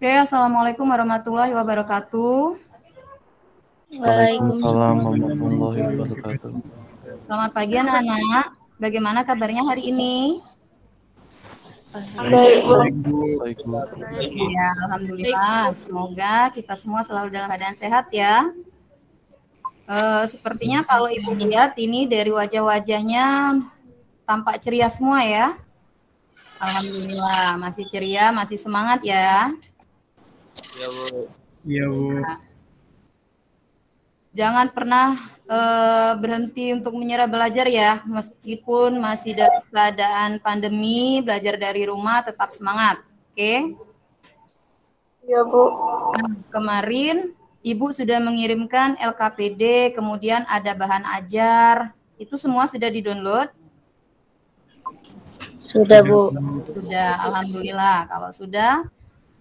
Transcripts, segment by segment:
Oke, Assalamualaikum warahmatullahi wabarakatuh. Waalaikumsalam warahmatullahi wabarakatuh. Selamat pagi anak-anak. Bagaimana kabarnya hari ini? Baik, Bu. Ya, alhamdulillah. Semoga kita semua selalu dalam keadaan sehat ya. Sepertinya kalau Ibu lihat ini dari wajah-wajahnya tampak ceria semua ya. Alhamdulillah, masih ceria, masih semangat ya. Iya, Bu. Iya, Bu. Jangan pernah berhenti untuk menyerah belajar ya, meskipun masih dalam keadaan pandemi, belajar dari rumah tetap semangat, oke? Iya, Bu. Nah, kemarin Ibu sudah mengirimkan LKPD, kemudian ada bahan ajar, itu semua sudah di-download? Sudah, Bu. Sudah, alhamdulillah. Kalau sudah,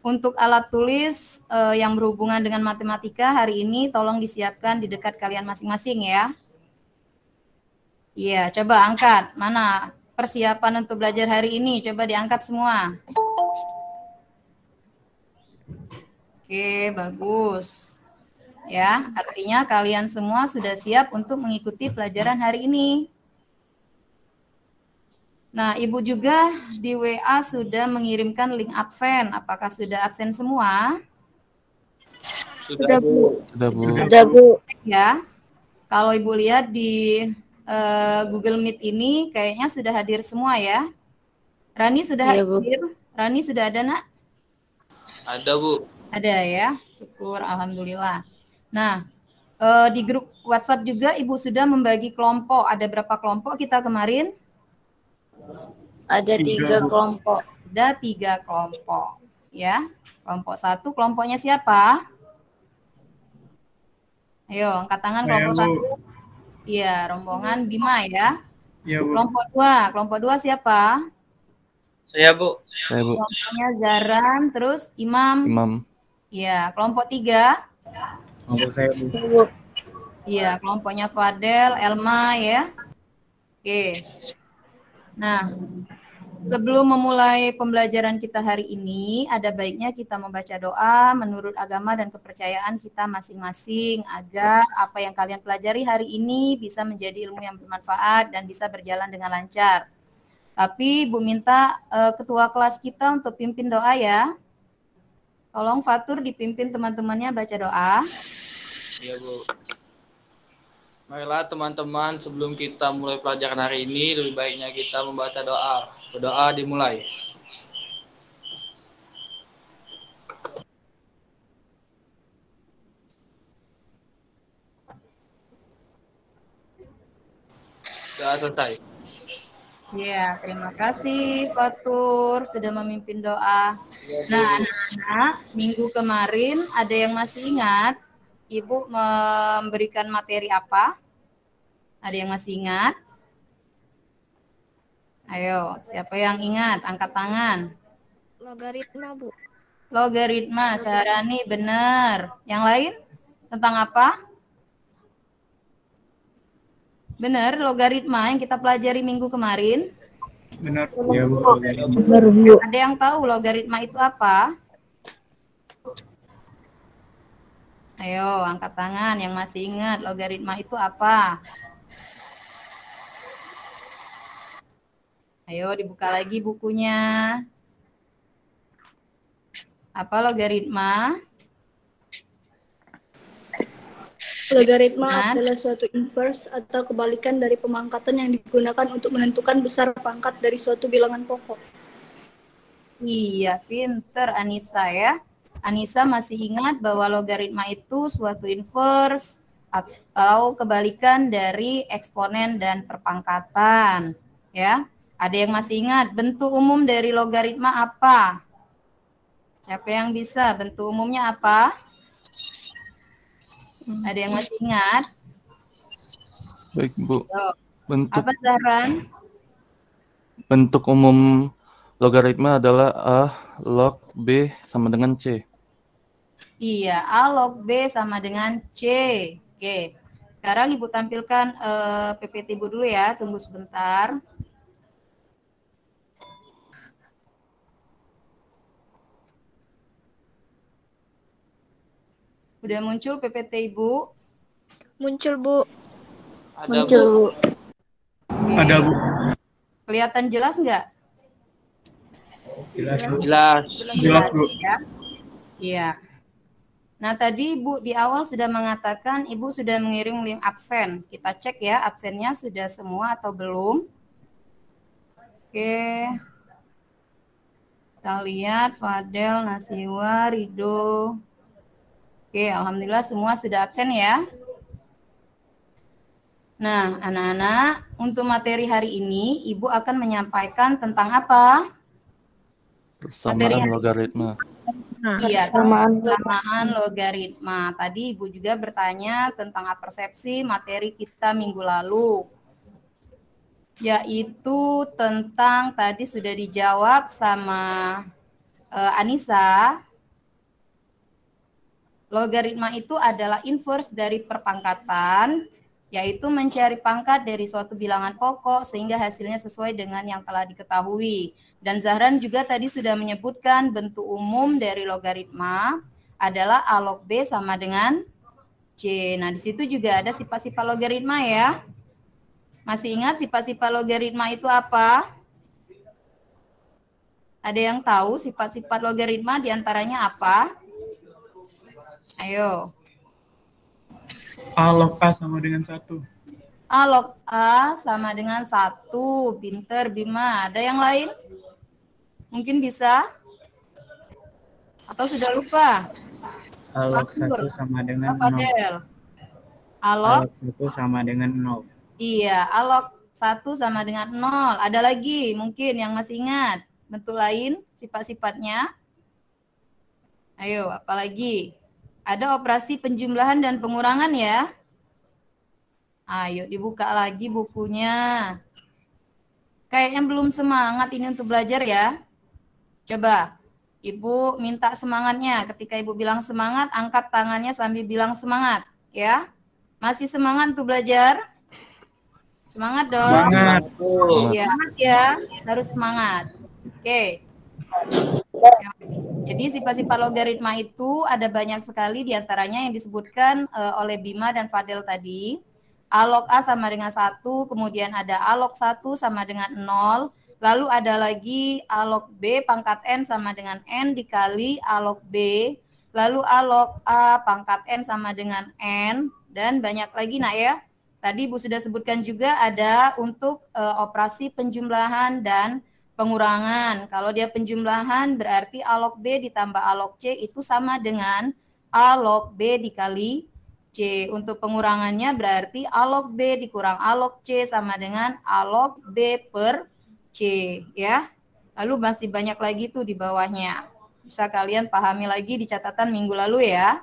untuk alat tulis yang berhubungan dengan matematika hari ini tolong disiapkan di dekat kalian masing-masing ya. Iya, coba angkat. Mana persiapan untuk belajar hari ini? Coba diangkat semua. Oke, bagus. Ya, artinya kalian semua sudah siap untuk mengikuti pelajaran hari ini. Nah, Ibu juga di WA sudah mengirimkan link absen. Apakah sudah absen semua? Sudah, Bu. Sudah, Bu. Sudah, Bu. Ya, kalau Ibu lihat di Google Meet ini kayaknya sudah hadir semua ya. Rani sudah Iya, Bu. hadir? Rani sudah ada, Nak? Ada, Bu. Ada ya, syukur, alhamdulillah. Nah, di grup WhatsApp juga Ibu sudah membagi kelompok. Ada berapa kelompok kita kemarin? Ada 3 kelompok. Ada 3 kelompok. Ya, kelompok 1, kelompoknya siapa? Ayo, angkat tangan kelompok 1. Iya, rombongan Bima ya. Iya, Bu. Kelompok 2 siapa? Saya, Bu. Saya, Bu. Kelompoknya Zaran, terus Imam. Imam. Iya, kelompok 3. Kelompok saya, Bu. Iya, kelompoknya Fadel, Elma ya. Oke. Nah, sebelum memulai pembelajaran kita hari ini, ada baiknya kita membaca doa menurut agama dan kepercayaan kita masing-masing agar apa yang kalian pelajari hari ini bisa menjadi ilmu yang bermanfaat dan bisa berjalan dengan lancar. Tapi Ibu minta ketua kelas kita untuk pimpin doa ya. Tolong Fatur dipimpin teman-temannya baca doa. Iya, Bu. Marilah teman-teman, sebelum kita mulai pelajaran hari ini, lebih baiknya kita membaca doa. Berdoa dimulai. Doa selesai. Ya, terima kasih Fatur sudah memimpin doa. Nah, anak-anak, minggu kemarin ada yang masih ingat Ibu memberikan materi apa? Ada yang masih ingat? Ayo, siapa yang ingat? Angkat tangan. Logaritma, Bu. Logaritma, Syahrani, benar. Yang lain? Tentang apa? Benar, logaritma yang kita pelajari minggu kemarin. Benar. Iya, Bu. Benar, Bu. Ada yang tahu logaritma itu apa? Ayo, angkat tangan yang masih ingat logaritma itu apa? Ayo, dibuka lagi bukunya. Apa logaritma? Logaritma adalah suatu inverse atau kebalikan dari pemangkatan yang digunakan untuk menentukan besar pangkat dari suatu bilangan pokok. Iya, pinter Anissa ya. Anissa masih ingat bahwa logaritma itu suatu inverse atau kebalikan dari eksponen dan perpangkatan. Ya, ada yang masih ingat bentuk umum dari logaritma apa? Siapa yang bisa? Bentuk umumnya apa? Ada yang masih ingat? Baik, Bu. Apa Zahran? Bentuk umum logaritma adalah A log B sama dengan C. Iya, A log B sama dengan C. Oke. Sekarang Ibu tampilkan PPT Ibu dulu ya. Tunggu sebentar. Udah muncul PPT Ibu? Muncul, Bu. Ada Muncul, Bu. Bu. Oke. Ada, Bu. Kelihatan jelas nggak? Jelas, Bu. Jelas. Jelas, Bu. Ya. Iya. Nah, tadi Ibu di awal sudah mengatakan Ibu sudah mengirim link absen. Kita cek ya, absennya sudah semua atau belum. Oke. Kita lihat Fadel, Nasiwa, Rido. Oke, alhamdulillah semua sudah absen ya. Nah, anak-anak, untuk materi hari ini Ibu akan menyampaikan tentang apa? Persamaan logaritma. Iya, Persamaan persamaan logaritma. Tadi Ibu juga bertanya tentang apersepsi materi kita minggu lalu. Yaitu tentang tadi sudah dijawab sama Anissa. Logaritma itu adalah inverse dari perpangkatan, yaitu mencari pangkat dari suatu bilangan pokok sehingga hasilnya sesuai dengan yang telah diketahui. Dan Zahran juga tadi sudah menyebutkan bentuk umum dari logaritma adalah A log B sama dengan C. Nah, di situ juga ada sifat-sifat logaritma ya. Masih ingat sifat-sifat logaritma itu apa? Ada yang tahu sifat-sifat logaritma diantaranya apa? Ayo. A log A sama dengan 1. A log A sama dengan 1. Pinter, Bima. Ada yang lain? Mungkin bisa? Atau sudah lupa? A log Maksud. 1 sama dengan 0. Fadel. A A log? log 1 sama dengan 0. Iya, A log 1 sama dengan 0. Ada lagi mungkin yang masih ingat? Bentuk lain, sifat-sifatnya? Ayo, apalagi? Ada operasi penjumlahan dan pengurangan ya. Ayo dibuka lagi bukunya. Kayaknya belum semangat ini untuk belajar ya. Coba Ibu minta semangatnya. Ketika Ibu bilang semangat, angkat tangannya sambil bilang semangat ya. Masih semangat untuk belajar? Semangat dong. Semangat. Iya, semangat ya. Harus semangat. Oke. Jadi sifat-sifat logaritma itu ada banyak sekali diantaranya yang disebutkan oleh Bima dan Fadel tadi. A log A sama dengan 1, kemudian ada A log 1 sama dengan 0, lalu ada lagi A log B pangkat N sama dengan N dikali A log B, lalu A log A pangkat N sama dengan N, dan banyak lagi nak ya. Tadi Bu sudah sebutkan juga ada untuk operasi penjumlahan dan pengurangan. Kalau dia penjumlahan berarti A log B ditambah A log C itu sama dengan A log B dikali C. Untuk pengurangannya berarti A log B dikurang A log C sama dengan A log B per C ya. Lalu masih banyak lagi tuh di bawahnya. Bisa kalian pahami lagi di catatan minggu lalu ya.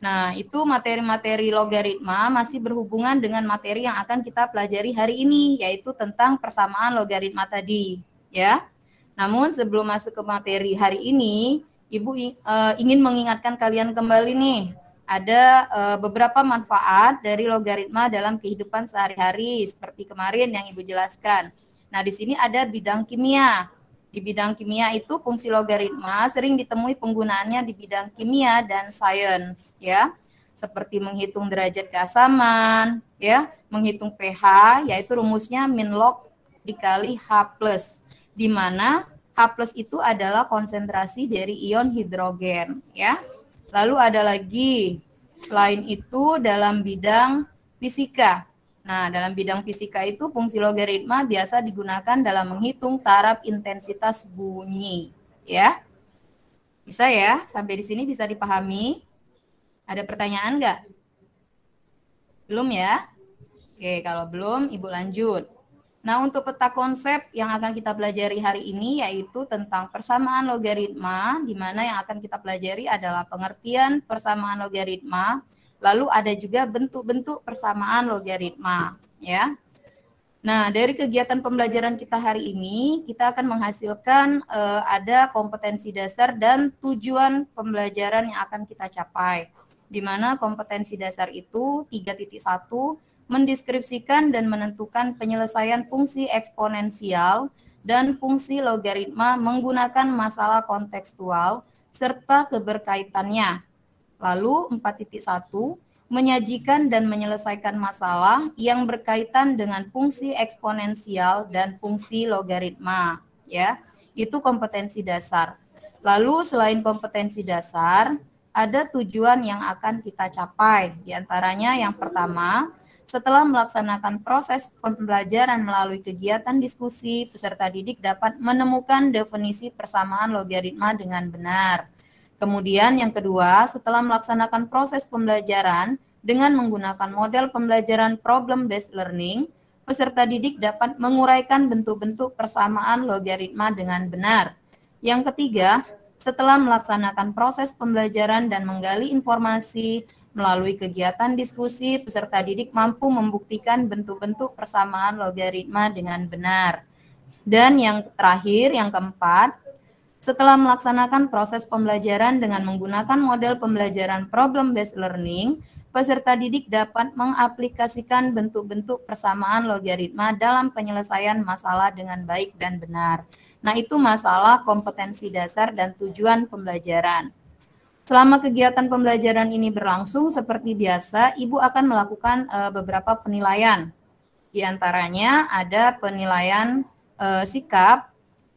Nah, itu materi-materi logaritma masih berhubungan dengan materi yang akan kita pelajari hari ini, yaitu tentang persamaan logaritma tadi. Ya, namun sebelum masuk ke materi hari ini, Ibu ingin mengingatkan kalian kembali nih, ada beberapa manfaat dari logaritma dalam kehidupan sehari-hari seperti kemarin yang Ibu jelaskan. Nah, di sini ada bidang kimia. Di bidang kimia itu fungsi logaritma sering ditemui penggunaannya di bidang kimia dan sains, ya, seperti menghitung derajat keasaman, ya, menghitung pH, yaitu rumusnya min log dikali H+. Di mana H+ itu adalah konsentrasi dari ion hidrogen ya. Lalu ada lagi selain itu dalam bidang fisika. Nah, dalam bidang fisika itu fungsi logaritma biasa digunakan dalam menghitung taraf intensitas bunyi ya. Bisa ya? Sampai di sini bisa dipahami? Ada pertanyaan nggak? Belum ya? Oke, kalau belum Ibu lanjut. Nah, untuk peta konsep yang akan kita pelajari hari ini yaitu tentang persamaan logaritma, di mana yang akan kita pelajari adalah pengertian persamaan logaritma, lalu ada juga bentuk-bentuk persamaan logaritma, ya. Nah, dari kegiatan pembelajaran kita hari ini, kita akan menghasilkan ada kompetensi dasar dan tujuan pembelajaran yang akan kita capai, di mana kompetensi dasar itu 3.1 mendeskripsikan dan menentukan penyelesaian fungsi eksponensial dan fungsi logaritma menggunakan masalah kontekstual serta keberkaitannya. Lalu 4.1, menyajikan dan menyelesaikan masalah yang berkaitan dengan fungsi eksponensial dan fungsi logaritma, ya. Itu kompetensi dasar. Lalu selain kompetensi dasar, ada tujuan yang akan kita capai. Di antaranya yang pertama, setelah melaksanakan proses pembelajaran melalui kegiatan diskusi, peserta didik dapat menemukan definisi persamaan logaritma dengan benar. Kemudian yang kedua, setelah melaksanakan proses pembelajaran dengan menggunakan model pembelajaran problem-based learning, peserta didik dapat menguraikan bentuk-bentuk persamaan logaritma dengan benar. Yang ketiga, setelah melaksanakan proses pembelajaran dan menggali informasi melalui kegiatan diskusi, peserta didik mampu membuktikan bentuk-bentuk persamaan logaritma dengan benar. Dan yang terakhir, yang keempat, setelah melaksanakan proses pembelajaran dengan menggunakan model pembelajaran problem-based learning, peserta didik dapat mengaplikasikan bentuk-bentuk persamaan logaritma dalam penyelesaian masalah dengan baik dan benar. Nah, itu masalah kompetensi dasar dan tujuan pembelajaran. Selama kegiatan pembelajaran ini berlangsung, seperti biasa, Ibu akan melakukan beberapa penilaian. Di antaranya ada penilaian sikap.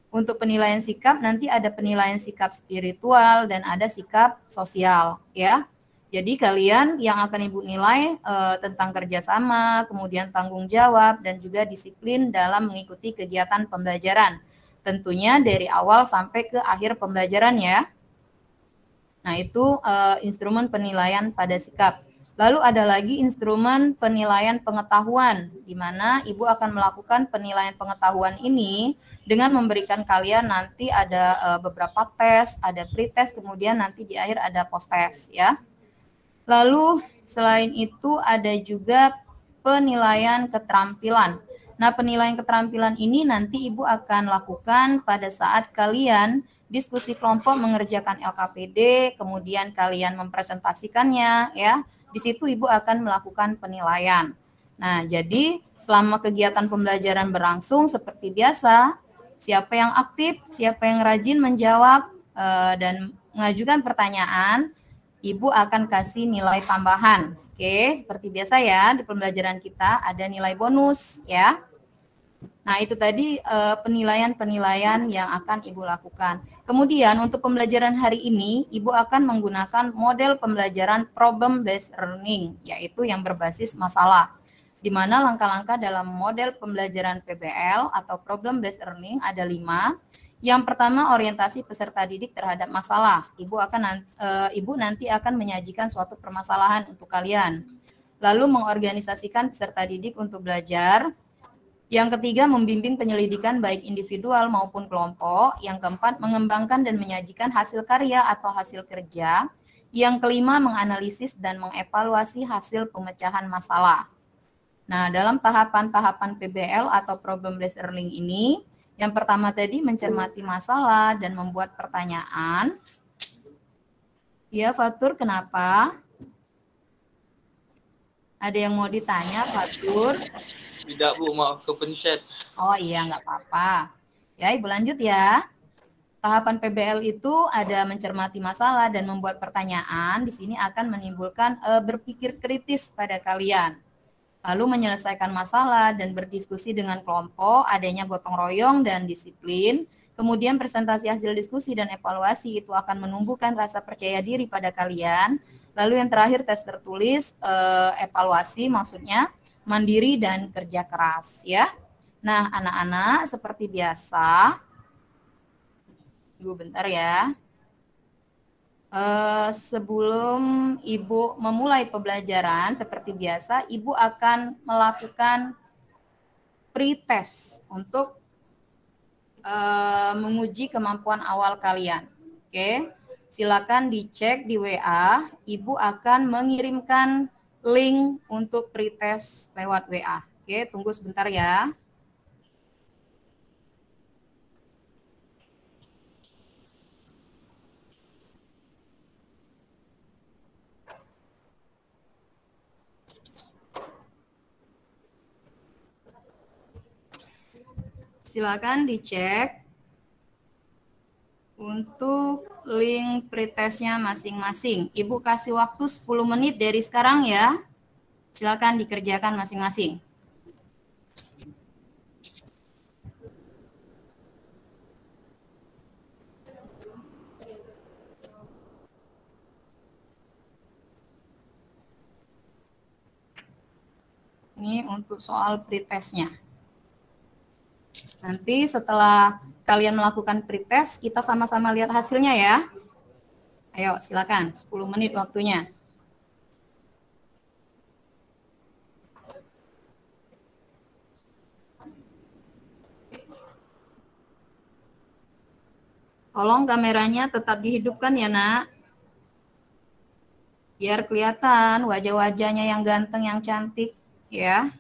Untuk penilaian sikap, nanti ada penilaian sikap spiritual dan ada sikap sosial, ya. Jadi kalian yang akan Ibu nilai tentang kerjasama, kemudian tanggung jawab, dan juga disiplin dalam mengikuti kegiatan pembelajaran. Tentunya dari awal sampai ke akhir pembelajaran ya. Nah itu instrumen penilaian pada sikap. Lalu ada lagi instrumen penilaian pengetahuan, di mana Ibu akan melakukan penilaian pengetahuan ini dengan memberikan kalian nanti ada beberapa tes, ada pre-test, kemudian nanti di akhir ada post-test ya. Lalu selain itu ada juga penilaian keterampilan. Nah, penilaian keterampilan ini nanti Ibu akan lakukan pada saat kalian diskusi kelompok mengerjakan LKPD, kemudian kalian mempresentasikannya ya. Di situ Ibu akan melakukan penilaian. Nah, jadi selama kegiatan pembelajaran berlangsung seperti biasa, siapa yang aktif, siapa yang rajin menjawab dan mengajukan pertanyaan, Ibu akan kasih nilai tambahan. Oke, seperti biasa ya, di pembelajaran kita ada nilai bonus ya. Nah, itu tadi penilaian-penilaian yang akan Ibu lakukan. Kemudian untuk pembelajaran hari ini, Ibu akan menggunakan model pembelajaran problem-based learning, yaitu yang berbasis masalah. Di mana langkah-langkah dalam model pembelajaran PBL atau problem-based learning ada 5. Yang pertama, orientasi peserta didik terhadap masalah. Ibu nanti akan menyajikan suatu permasalahan untuk kalian. Lalu mengorganisasikan peserta didik untuk belajar. Yang ketiga, membimbing penyelidikan baik individual maupun kelompok. Yang keempat, mengembangkan dan menyajikan hasil karya atau hasil kerja. Yang kelima, menganalisis dan mengevaluasi hasil pemecahan masalah. Nah, dalam tahapan-tahapan PBL atau problem-based learning ini, yang pertama tadi mencermati masalah dan membuat pertanyaan. Ya, Fatur, kenapa? Ada yang mau ditanya, Fatur? Tidak Bu, maaf kepencet. Oh iya, nggak apa-apa. Ya, Ibu lanjut ya. Tahapan PBL itu ada mencermati masalah dan membuat pertanyaan. Di sini akan menimbulkan berpikir kritis pada kalian. Lalu menyelesaikan masalah dan berdiskusi dengan kelompok, adanya gotong royong dan disiplin. Kemudian presentasi hasil diskusi dan evaluasi itu akan menumbuhkan rasa percaya diri pada kalian. Lalu yang terakhir tes tertulis, evaluasi maksudnya mandiri dan kerja keras ya. Nah, anak-anak seperti biasa, Ibu bentar ya. Sebelum Ibu memulai pembelajaran seperti biasa, Ibu akan melakukan pre-test untuk menguji kemampuan awal kalian. Oke, silakan dicek di WA. Ibu akan mengirimkan link untuk pretest lewat WA. Oke, tunggu sebentar ya. Silakan dicek untuk link pretestnya masing-masing. Ibu kasih waktu 10 menit dari sekarang ya. Silakan dikerjakan masing-masing. Ini untuk soal pretestnya. Nanti setelah kalian melakukan pretest, kita sama-sama lihat hasilnya ya. Ayo, silakan. 10 menit waktunya. Tolong kameranya tetap dihidupkan ya, Nak. Biar kelihatan wajah-wajahnya yang ganteng, yang cantik, ya.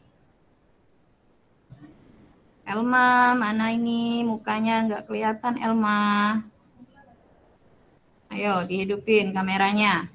Elma, mana ini? Mukanya nggak kelihatan, Elma. Ayo, dihidupin kameranya.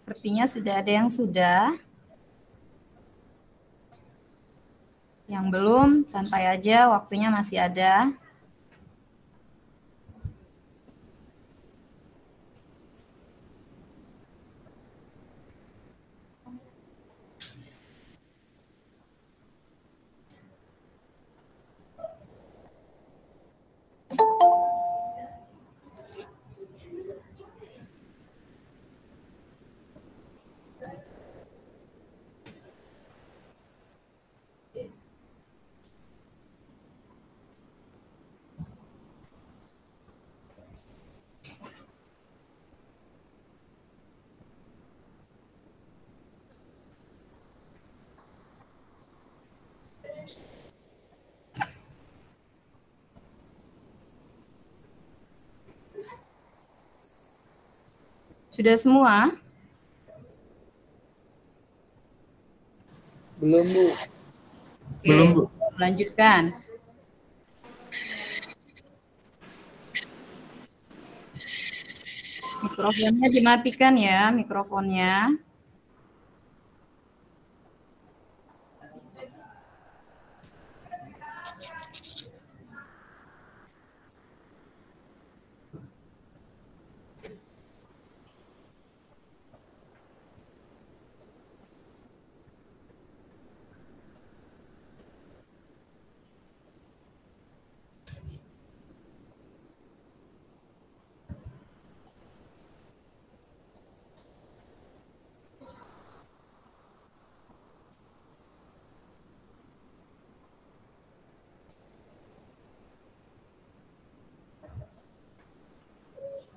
Sepertinya sudah ada yang sudah. Yang belum, santai aja, waktunya masih ada. Sudah semua? Belum, Bu. Oke, Belum, Bu. lanjutkan. Mikrofonnya dimatikan ya, mikrofonnya.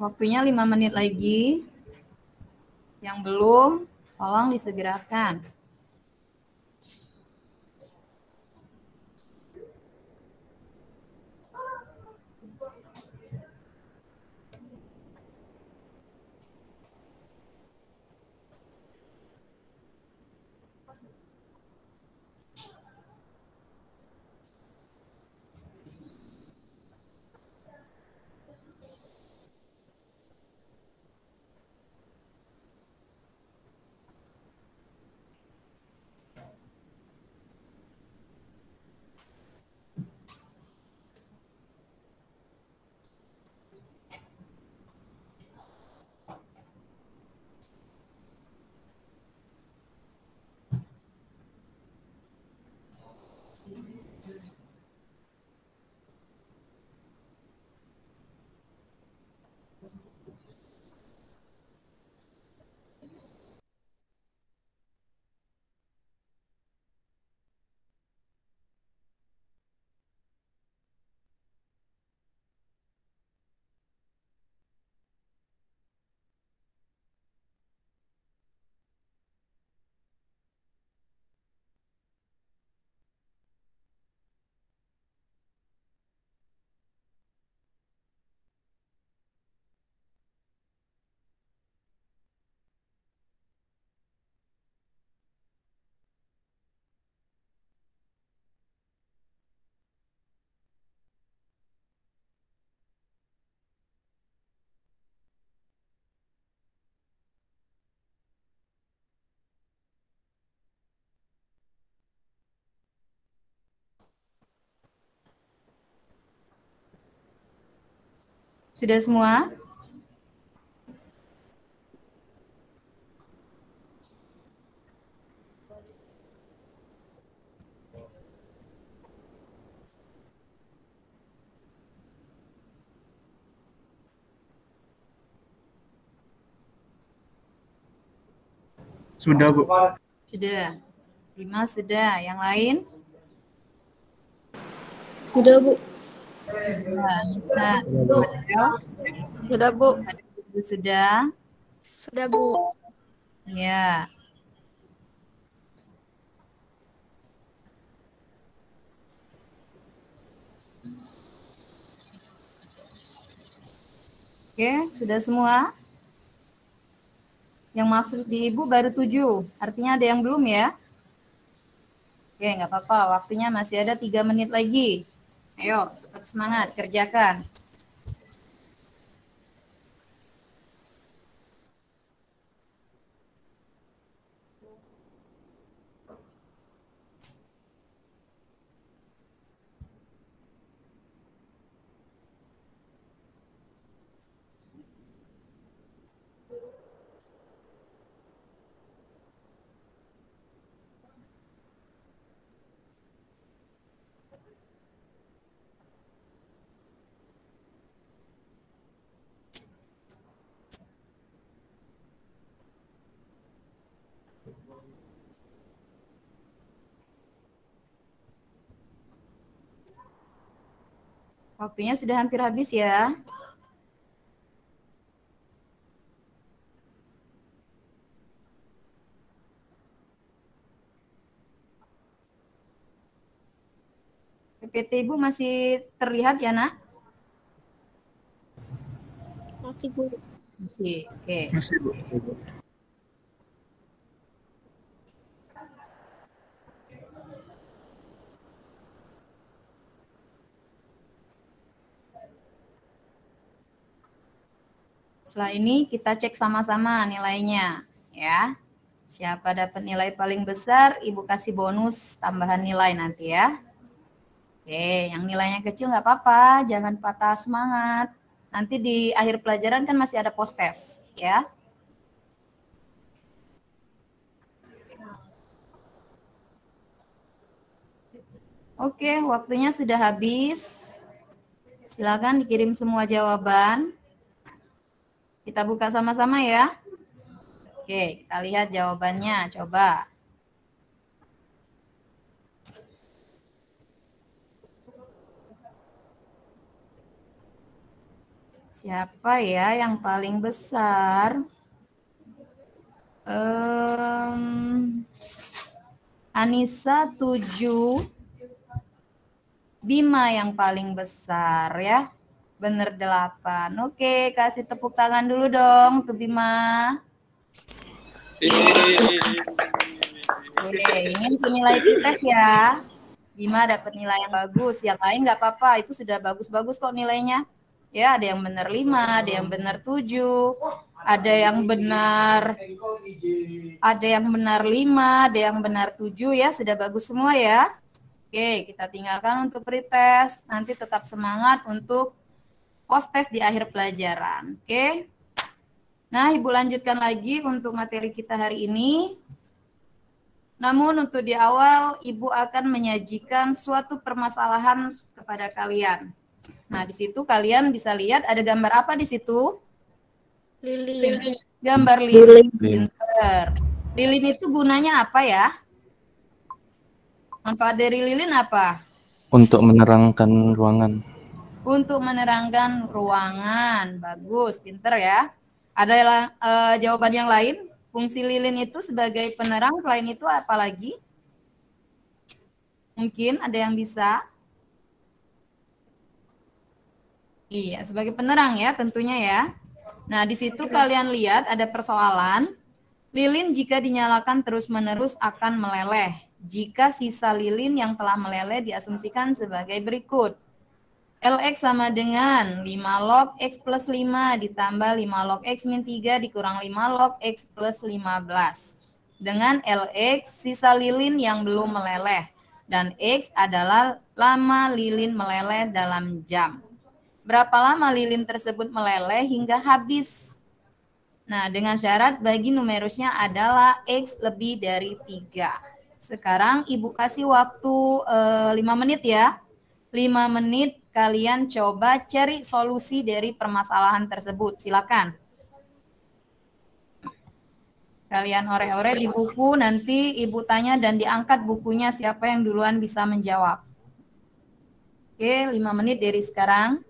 Waktunya 5 menit lagi. Yang belum, tolong disegerakan. Sudah semua? Sudah, Bu. Sudah. 5 sudah. Yang lain? Sudah, Bu. Bisa. Fadel? Sudah, Bu. Sudah. Sudah, Bu. Ya. Oke, sudah semua? Yang masuk di Ibu baru 7. Artinya ada yang belum ya? Oke, nggak apa-apa. Waktunya masih ada 3 menit lagi. Ayo, tetap semangat, kerjakan. Waktunya sudah hampir habis ya. PPT Ibu masih terlihat ya, Nak? Masih, Bu. Masih. Oke. Masih, Bu. Setelah ini kita cek sama-sama nilainya, ya. Siapa dapat nilai paling besar, Ibu kasih bonus tambahan nilai nanti ya. Oke, yang nilainya kecil nggak apa-apa, jangan patah semangat. Nanti di akhir pelajaran kan masih ada post test, ya. Oke, waktunya sudah habis. Silakan dikirim semua jawaban. Kita buka sama-sama ya. Oke, kita lihat jawabannya. Coba. Siapa ya yang paling besar? Anissa 7, Bima yang paling besar ya. Bener 8. Oke, kasih tepuk tangan dulu dong untuk Bima. Oke, ini untuk nilai tes ya. Bima dapat nilai yang bagus, yang lain nggak apa-apa, itu sudah bagus-bagus kok nilainya. Ya, ada yang benar 5, ada yang benar 7, ada yang benar 5, ada yang benar 7 ya, sudah bagus semua ya. Oke, kita tinggalkan untuk pretest. Nanti tetap semangat untuk post-test di akhir pelajaran. Oke. Nah, Ibu lanjutkan lagi untuk materi kita hari ini. Namun untuk di awal, Ibu akan menyajikan suatu permasalahan kepada kalian. Nah, di situ kalian bisa lihat ada gambar apa di situ? Lilin. Gambar lilin. Pinter. Lilin itu gunanya apa ya? Manfaat dari lilin apa? Untuk menerangkan ruangan. Untuk menerangkan ruangan. Bagus, pinter ya. Ada jawaban yang lain? Fungsi lilin itu sebagai penerang, selain itu apa lagi? Mungkin ada yang bisa? Iya, sebagai penerang ya tentunya ya. Nah, di situ kalian lihat ada persoalan. Lilin jika dinyalakan terus-menerus akan meleleh. Jika sisa lilin yang telah meleleh diasumsikan sebagai berikut. Lx sama dengan 5 log X plus 5 ditambah 5 log X min 3 dikurang 5 log X plus 15. Dengan Lx sisa lilin yang belum meleleh. Dan X adalah lama lilin meleleh dalam jam. Berapa lama lilin tersebut meleleh hingga habis? Nah, dengan syarat bagi numerusnya adalah X lebih dari 3. Sekarang Ibu kasih waktu 5 menit ya. 5 menit kalian coba cari solusi dari permasalahan tersebut. Silakan. Kalian ore-ore di buku, nanti Ibu tanya dan diangkat bukunya siapa yang duluan bisa menjawab. Oke, 5 menit dari sekarang.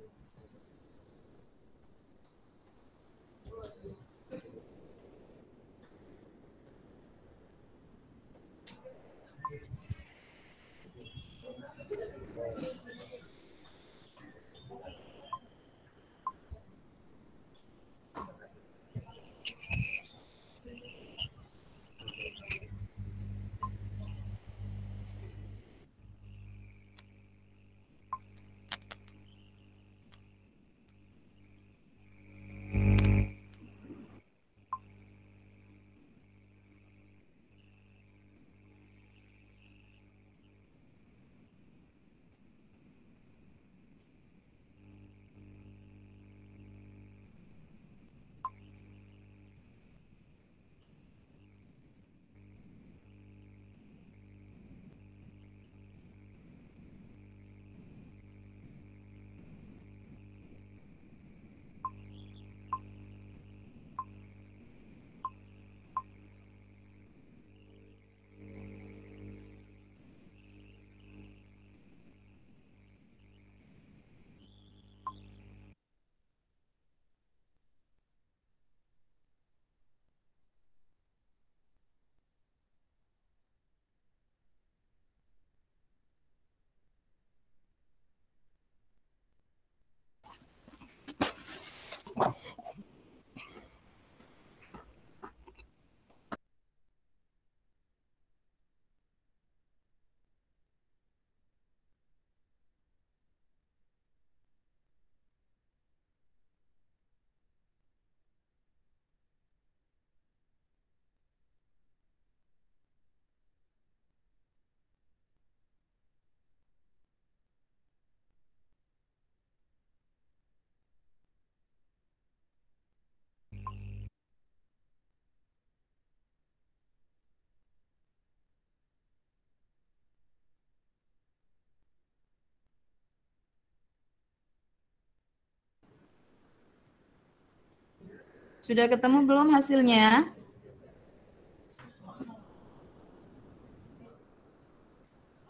Sudah ketemu belum hasilnya?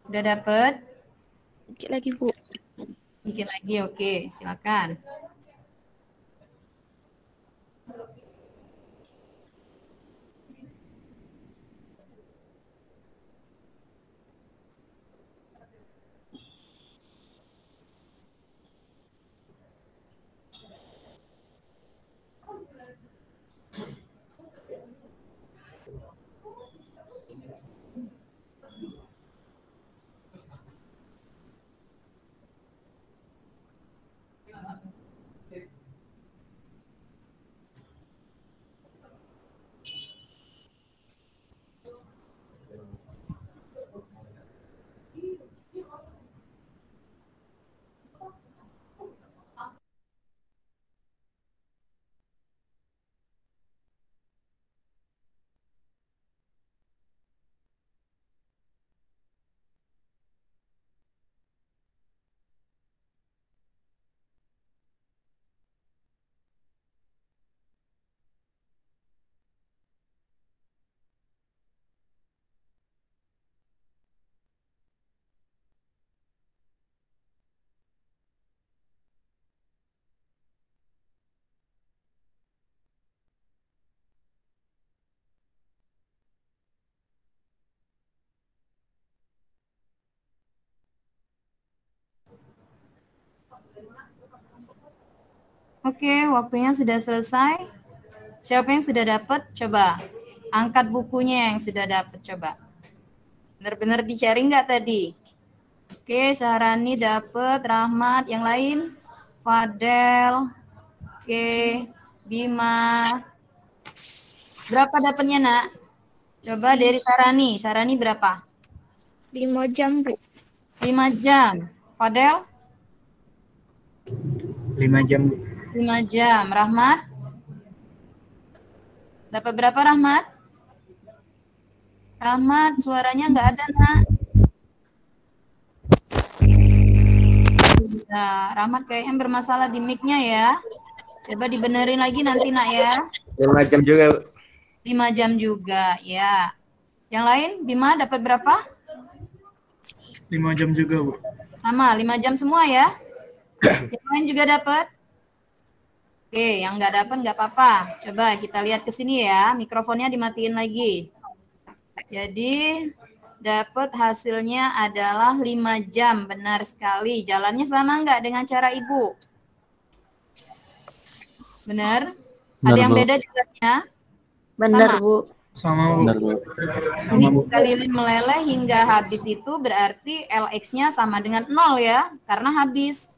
Udah dapet? Dikit lagi, Bu. Bikin lagi, oke. Silakan. Oke, waktunya sudah selesai. Siapa yang sudah dapat? Coba angkat bukunya yang sudah dapat, coba. Benar-benar dicari nggak tadi? Oke, Syarani dapat, Rahmat, yang lain? Fadel, oke, Bima. Berapa dapatnya, Nak? Coba dari Syarani. Syarani berapa? 5 jam, Bu. 5 jam. Fadel? 5 jam, Bu. 5 jam. Rahmat? Dapat berapa, Rahmat? Rahmat, suaranya nggak ada, Nak. Nah, Rahmat kayaknya bermasalah di mic-nya ya. Coba dibenerin lagi nanti, Nak ya. 5 jam juga, Bu. 5 jam juga, ya. Yang lain, Bima dapat berapa? 5 jam juga, Bu. Sama, 5 jam semua ya. Yang lain juga dapat? Oke, yang nggak dapat nggak apa-apa. Coba kita lihat ke sini ya. Mikrofonnya dimatiin lagi. Jadi, dapat hasilnya adalah 5 jam. Benar sekali. Jalannya sama nggak dengan cara Ibu? Benar? Ada yang Bu. beda jalannya? Benar, Sama. Bu. Sama, Bu. Benar, Bu. Sama, Bu. Jika lilin meleleh hingga habis itu berarti LX-nya sama dengan 0 ya, karena habis.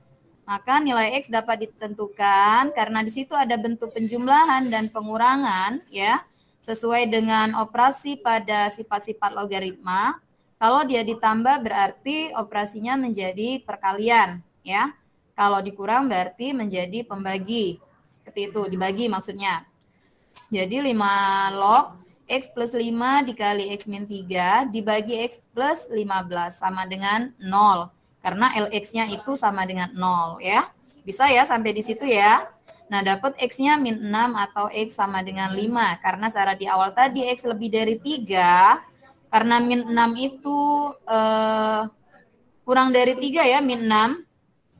Maka nilai X dapat ditentukan karena di situ ada bentuk penjumlahan dan pengurangan ya, sesuai dengan operasi pada sifat-sifat logaritma. Kalau dia ditambah berarti operasinya menjadi perkalian ya. Kalau dikurang berarti menjadi pembagi. Seperti itu, dibagi maksudnya. Jadi 5 log X plus 5 dikali X min 3 dibagi X plus 15 sama dengan 0. Karena LX-nya itu sama dengan 0 ya. Bisa ya sampai di situ ya. Nah, dapat X-nya min 6 atau X sama dengan 5. Karena syarat di awal tadi X lebih dari 3. Karena min 6 itu kurang dari 3 ya, min 6.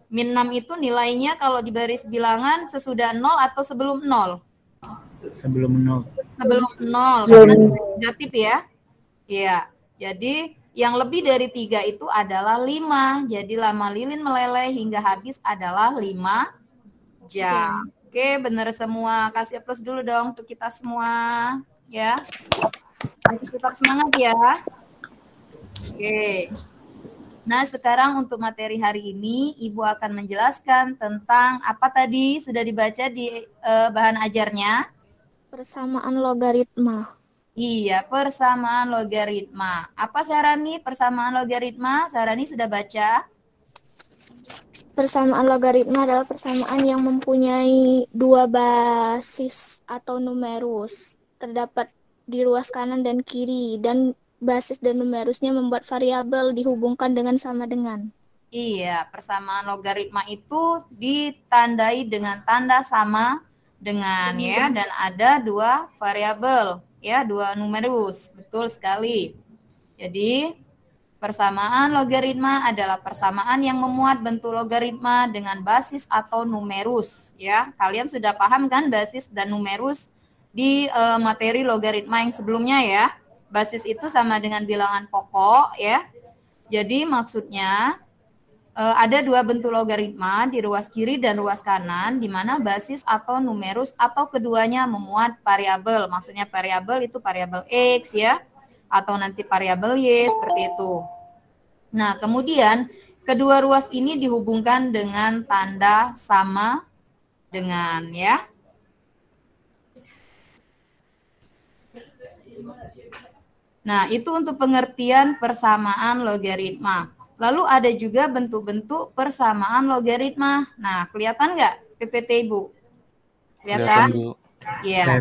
Min 6 itu nilainya kalau di baris bilangan sesudah 0 atau sebelum 0? Sebelum 0. Sebelum 0, karena negatif ya. Iya, jadi yang lebih dari 3 itu adalah 5. Jadi lama lilin meleleh hingga habis adalah 5 jam. Oke, benar semua. Kasih plus dulu dong untuk kita semua. Ya. Masih tetap semangat ya. Oke. Nah, sekarang untuk materi hari ini, Ibu akan menjelaskan tentang apa tadi sudah dibaca di bahan ajarnya. Persamaan logaritma. Iya, persamaan logaritma. Apa Syarani persamaan logaritma? Syarani sudah baca? Persamaan logaritma adalah persamaan yang mempunyai dua basis atau numerus. Terdapat di ruas kanan dan kiri, dan basis dan numerusnya membuat variabel dihubungkan dengan sama dengan. Iya, persamaan logaritma itu ditandai dengan tanda sama dengan ya, dan ada dua variabel. Ya, dua numerus, betul sekali. Jadi, persamaan logaritma adalah persamaan yang memuat bentuk logaritma dengan basis atau numerus. Ya, kalian sudah paham kan basis dan numerus di materi logaritma yang sebelumnya ya. Basis itu sama dengan bilangan pokok ya. Jadi maksudnya ada dua bentuk logaritma di ruas kiri dan ruas kanan, di mana basis atau numerus atau keduanya memuat variabel. Maksudnya variabel itu variabel X ya, atau nanti variabel Y, seperti itu. Nah, kemudian kedua ruas ini dihubungkan dengan tanda sama dengan ya. Nah, itu untuk pengertian persamaan logaritma. Lalu ada juga bentuk-bentuk persamaan logaritma. Nah, kelihatan nggak PPT Ibu? Kelihatan? Bu. Ya.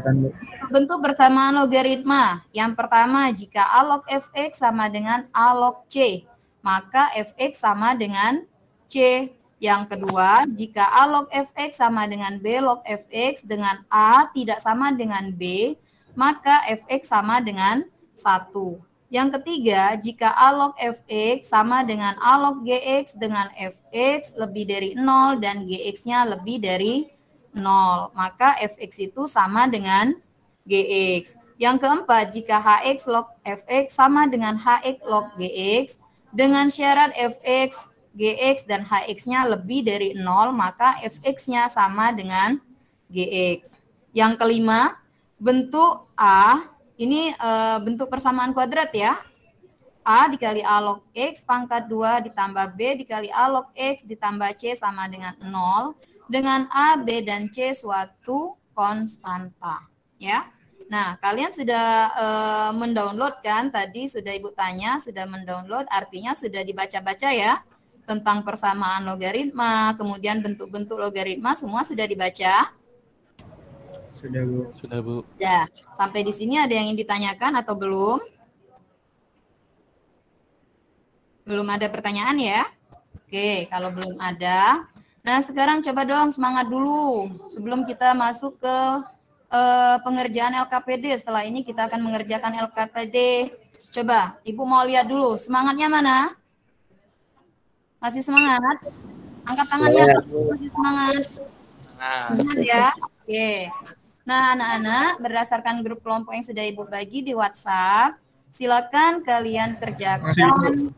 Bentuk persamaan logaritma. Yang pertama, jika A log Fx sama dengan A log C, maka Fx sama dengan C. Yang kedua, jika A log Fx sama dengan B log Fx dengan A tidak sama dengan B, maka Fx sama dengan 1. Yang ketiga, jika A log Fx sama dengan A log Gx dengan Fx lebih dari 0 dan Gx-nya lebih dari 0, maka Fx itu sama dengan Gx. Yang keempat, jika Hx log Fx sama dengan Hx log Gx dengan syarat Fx Gx dan Hx-nya lebih dari 0, maka Fx-nya sama dengan Gx. Yang kelima, bentuk A, ini bentuk persamaan kuadrat ya. A dikali A log X pangkat 2 ditambah B dikali A log X ditambah C sama dengan 0, dengan A, B, dan C suatu konstanta. Ya. Nah, kalian sudah mendownload kan? Tadi sudah Ibu tanya, sudah mendownload, artinya sudah dibaca-baca ya tentang persamaan logaritma, kemudian bentuk-bentuk logaritma, semua sudah dibaca? Sudah, Bu. Sudah, Bu. Ya, sampai di sini ada yang ingin ditanyakan atau belum? Belum ada pertanyaan ya? Oke, kalau belum ada. Nah, sekarang coba dong semangat dulu sebelum kita masuk ke pengerjaan LKPD. Setelah ini kita akan mengerjakan LKPD. Coba, Ibu mau lihat dulu. Semangatnya mana? Masih semangat? Angkat tangannya. Masih semangat? Semangat ya? Oke. Nah, anak-anak, berdasarkan grup kelompok yang sudah Ibu bagi di WhatsApp, silakan kalian kerjakan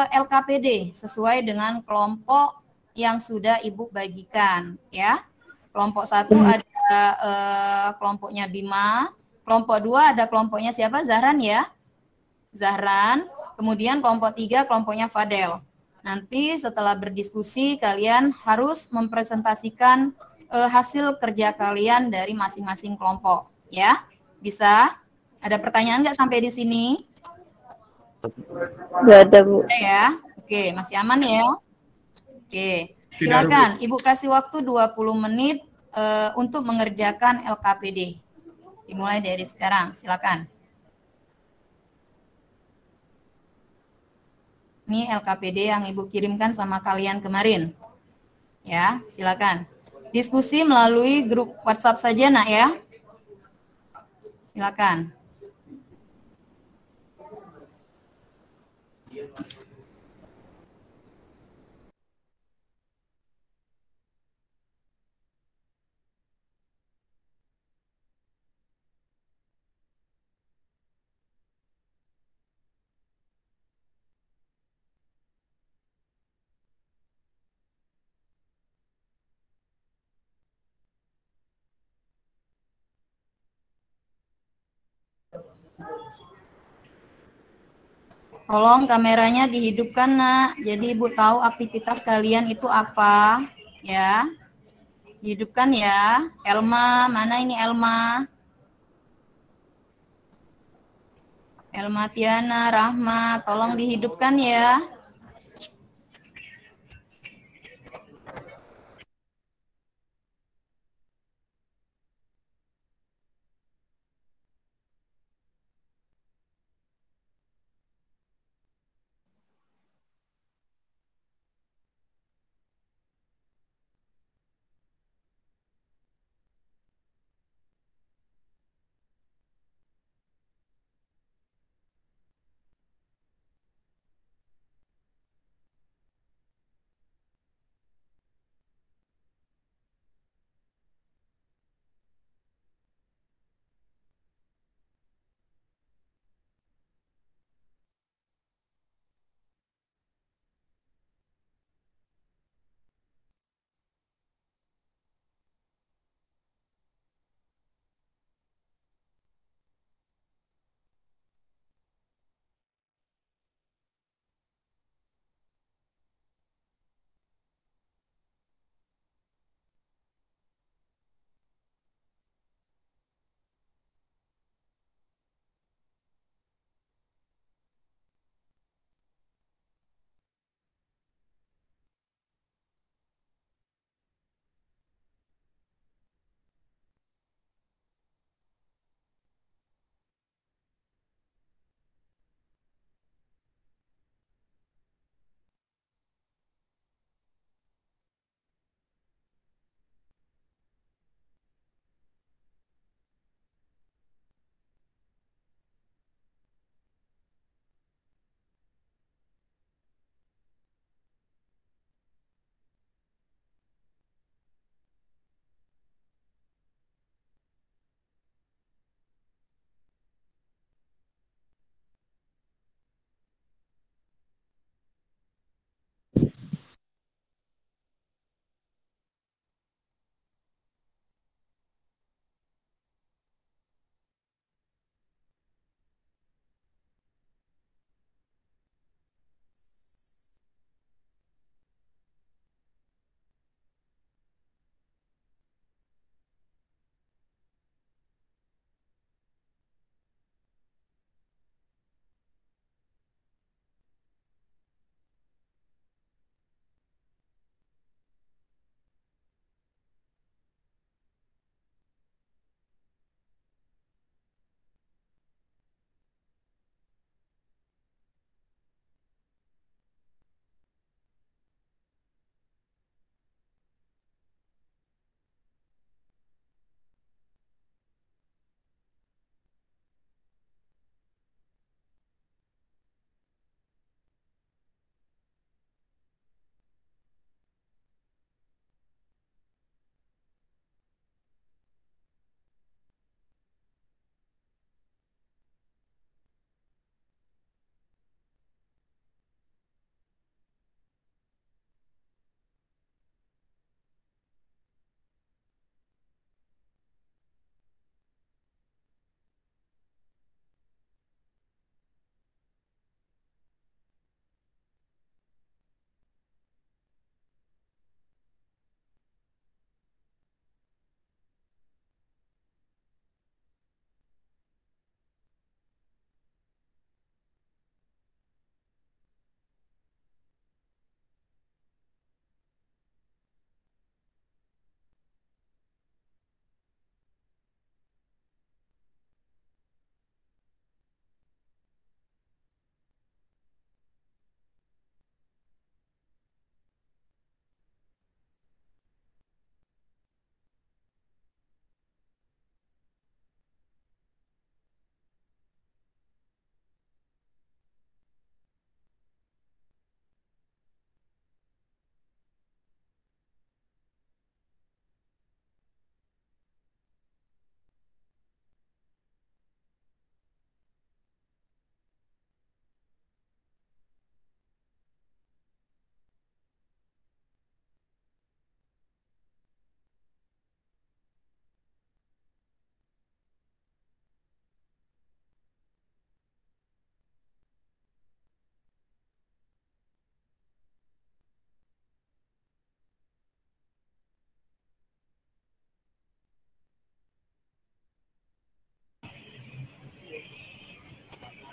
LKPD sesuai dengan kelompok yang sudah Ibu bagikan ya. Kelompok 1 ada kelompoknya Bima, kelompok 2 ada kelompoknya siapa? Zahran ya. Zahran, kemudian kelompok 3 kelompoknya Fadel. Nanti setelah berdiskusi kalian harus mempresentasikan hasil kerja kalian dari masing-masing kelompok ya. Bisa? Ada pertanyaan nggak sampai di sini? Nggak ada, Bu. Ada ya. Oke, masih aman ya? Oke. Silakan Ibu kasih waktu 20 menit untuk mengerjakan LKPD. Dimulai dari sekarang, silakan. Ini LKPD yang Ibu kirimkan sama kalian kemarin. Ya, silakan. Diskusi melalui grup WhatsApp saja, Nak ya. Silakan. Tolong kameranya dihidupkan, Nak. Jadi Ibu tahu aktivitas kalian itu apa, ya. Dihidupkan ya. Elma, mana ini Elma? Elma Tiana, Rahma, tolong dihidupkan ya.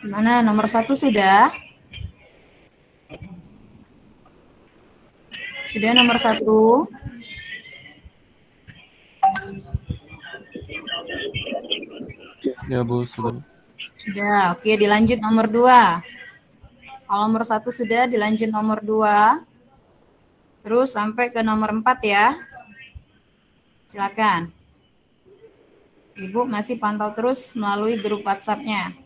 Mana nomor 1 sudah? Sudah nomor 1. Ya Bu, sudah. Sudah, oke, dilanjut nomor 2. Kalau nomor 1 sudah, dilanjut nomor 2. Terus sampai ke nomor 4 ya. Silakan. Ibu masih pantau terus melalui grup WhatsApp-nya.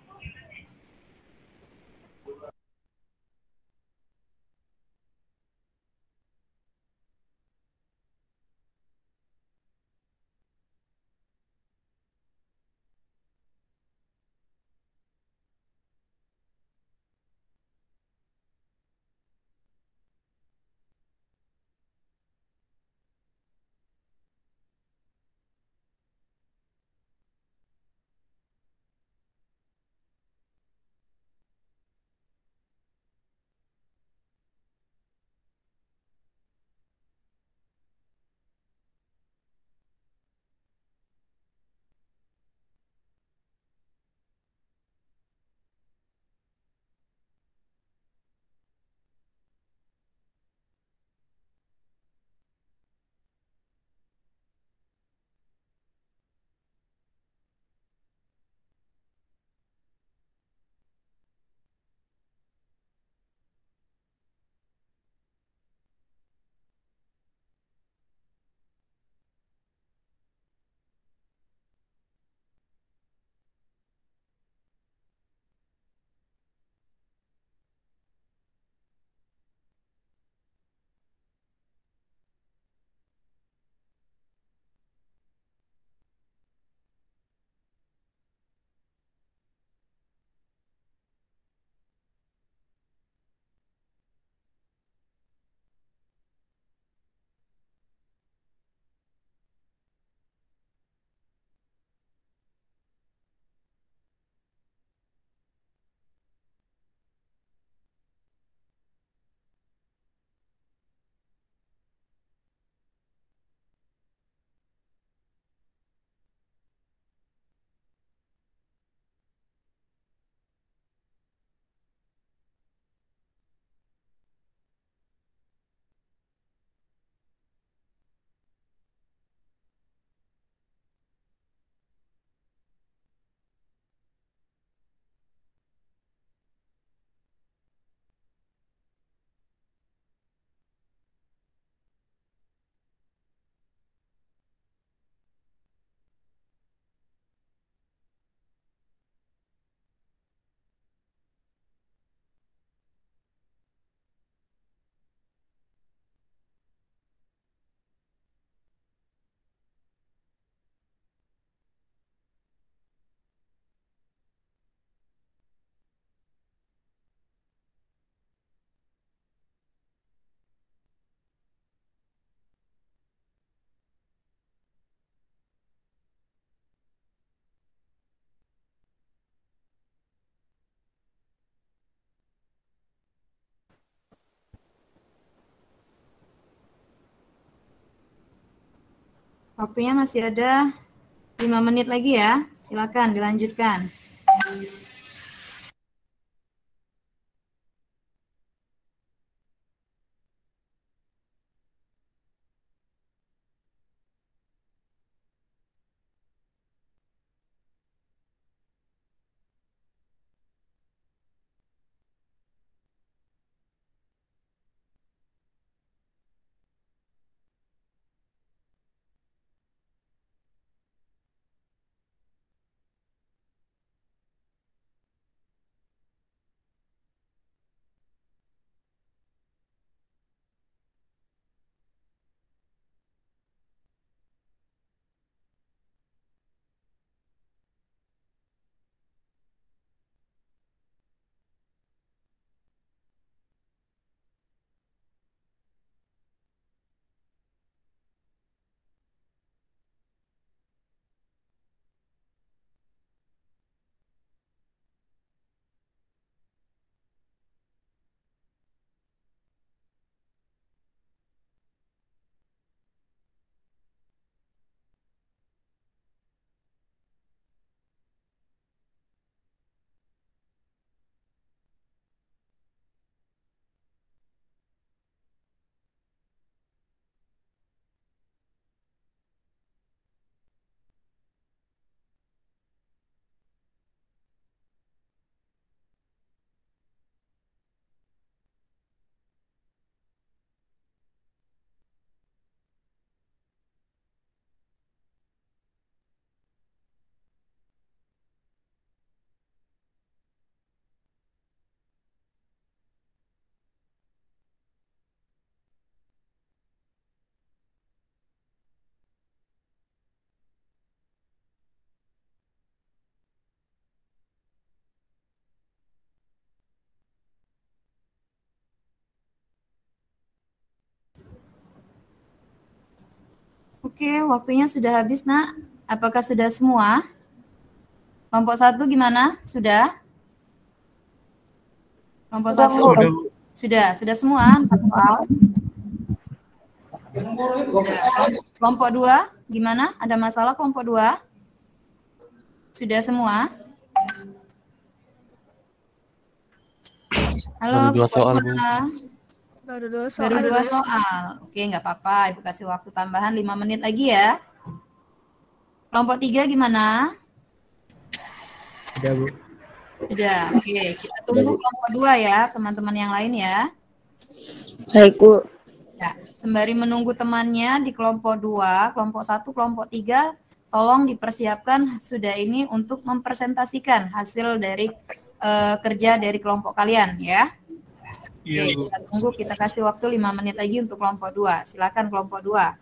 Waktunya masih ada 5 menit lagi ya. Silakan dilanjutkan. Oke, waktunya sudah habis, Nak. Apakah sudah semua? Kelompok 1 gimana? Sudah? Kelompok 1? Sudah, Bu. Sudah semua 4 soal. Sudah. Kelompok 2 gimana? Ada masalah kelompok 2? Sudah semua? Halo, Baru 2 soal, Bu. Baru 2 soal. Baru 2 soal. Oke, nggak apa-apa. Ibu kasih waktu tambahan 5 menit lagi ya. Kelompok 3 gimana? Sudah, Bu. Sudah. Oke, kita tunggu kelompok 2 ya, teman-teman yang lain ya. Baik, Bu. Ya, sembari menunggu temannya di kelompok 2, kelompok 1, kelompok 3, tolong dipersiapkan sudah ini untuk mempresentasikan hasil dari kerja dari kelompok kalian ya. Iya, Oke, Bu. kita tunggu, kita kasih waktu 5 menit lagi untuk kelompok 2. Silakan kelompok 2.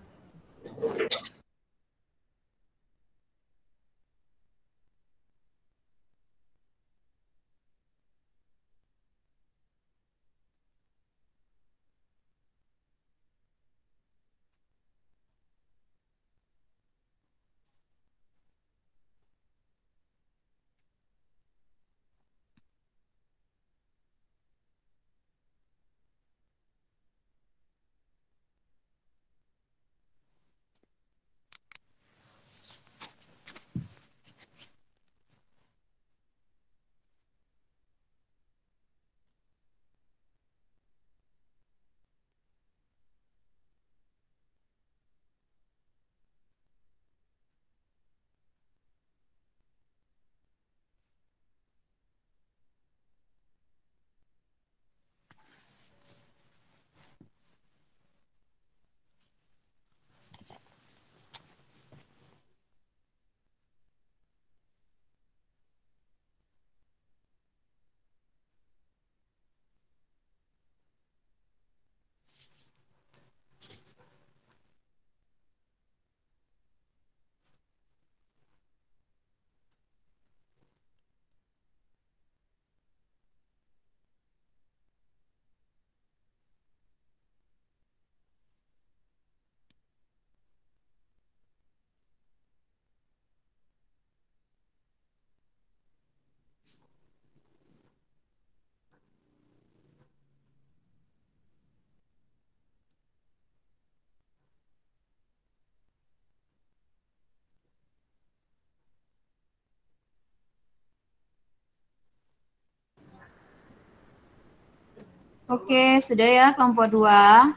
Oke, sudah ya kelompok 2.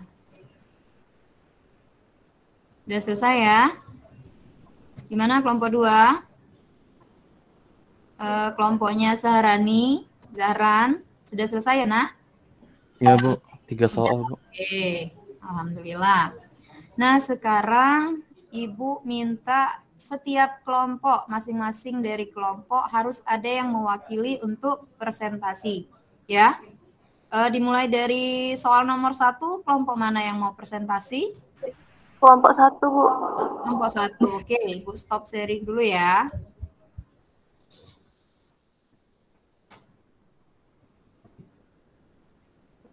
Sudah selesai ya. Gimana kelompok 2? Kelompoknya Saharani, Zahran, sudah selesai ya, Nak? Iya, Bu. 3 soal, Bu. Oke, alhamdulillah. Nah, sekarang Ibu minta setiap kelompok, masing-masing dari kelompok harus ada yang mewakili untuk presentasi, ya. Dimulai dari soal nomor 1, kelompok mana yang mau presentasi? Kelompok 1, Bu. Kelompok 1, oke. Ibu stop sharing dulu ya.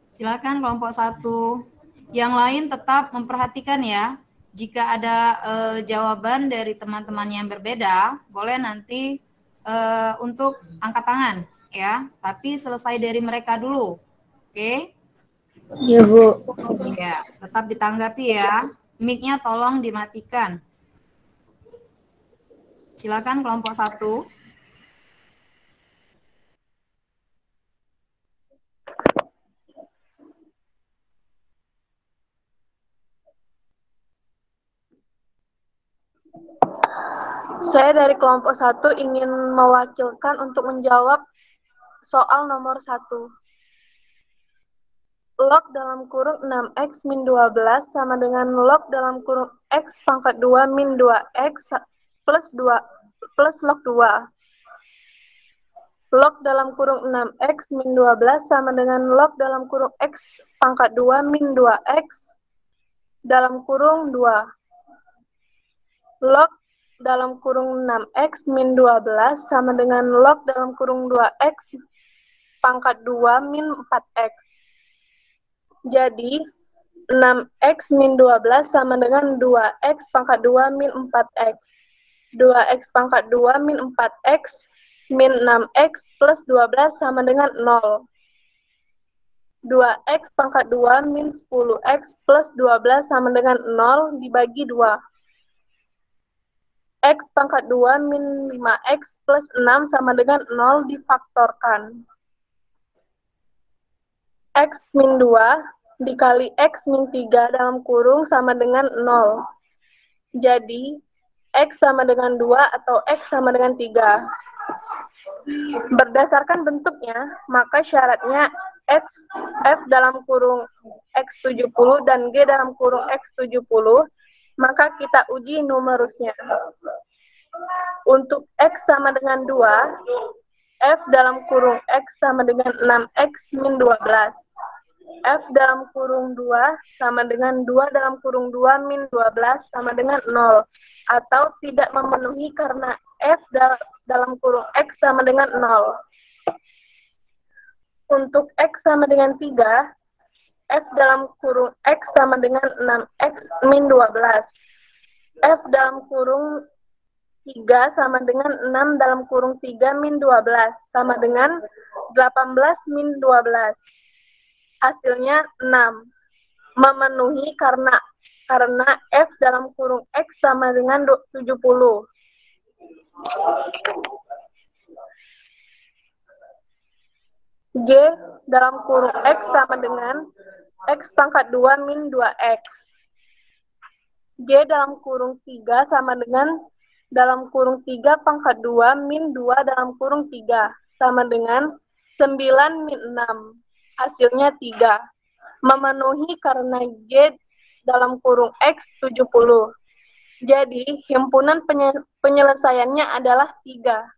Silakan kelompok 1. Yang lain tetap memperhatikan ya. Jika ada jawaban dari teman-teman yang berbeda, boleh nanti untuk angkat tangan ya. Tapi selesai dari mereka dulu. Oke? Iya, Bu. Ya, tetap ditanggapi ya. Mic-nya tolong dimatikan. Silakan kelompok 1. Saya dari kelompok 1 ingin mewakilkan untuk menjawab soal nomor 1. Log dalam kurung 6x min 12 sama dengan log dalam kurung x pangkat 2 min 2x plus log 2. Log dalam kurung 6x min 12 sama dengan log dalam kurung x pangkat 2 min 2x dalam kurung 2. Log dalam kurung 6x min 12 sama dengan log dalam kurung 2x pangkat 2 min 4x. Jadi, 6x min 12 sama dengan 2x pangkat 2 min 4x. 2x pangkat 2 min 4x min 6x plus 12 sama dengan 0. 2x pangkat 2 min 10x plus 12 sama dengan 0 dibagi 2. X pangkat 2 min 5x plus 6 sama dengan 0 difaktorkan. X min 2 dikali X min 3 dalam kurung sama dengan 0. Jadi, X sama dengan 2 atau X sama dengan 3. Berdasarkan bentuknya, maka syaratnya F dalam kurung X70 dan G dalam kurung X70, maka kita uji numerusnya. Untuk X sama dengan 2, F dalam kurung X sama dengan 6X min 12. F dalam kurung 2 sama dengan 2 dalam kurung 2 min 12 sama dengan 0. Atau tidak memenuhi karena F dalam kurung X sama dengan 0. Untuk X sama dengan 3, F dalam kurung X sama dengan 6X min 12. F dalam kurung 3 sama dengan 6 dalam kurung 3 min 12 sama dengan 18 min 12. Hasilnya 6. Memenuhi karena F dalam kurung X sama dengan 70. G dalam kurung X sama dengan X pangkat 2 min 2X. G dalam kurung 3 sama dengan dalam kurung 3 pangkat 2 min 2 dalam kurung 3 sama dengan 9 min 6. Hasilnya 3. Memenuhi karena G dalam kurung X 70. Jadi, himpunan penyelesaiannya adalah 3.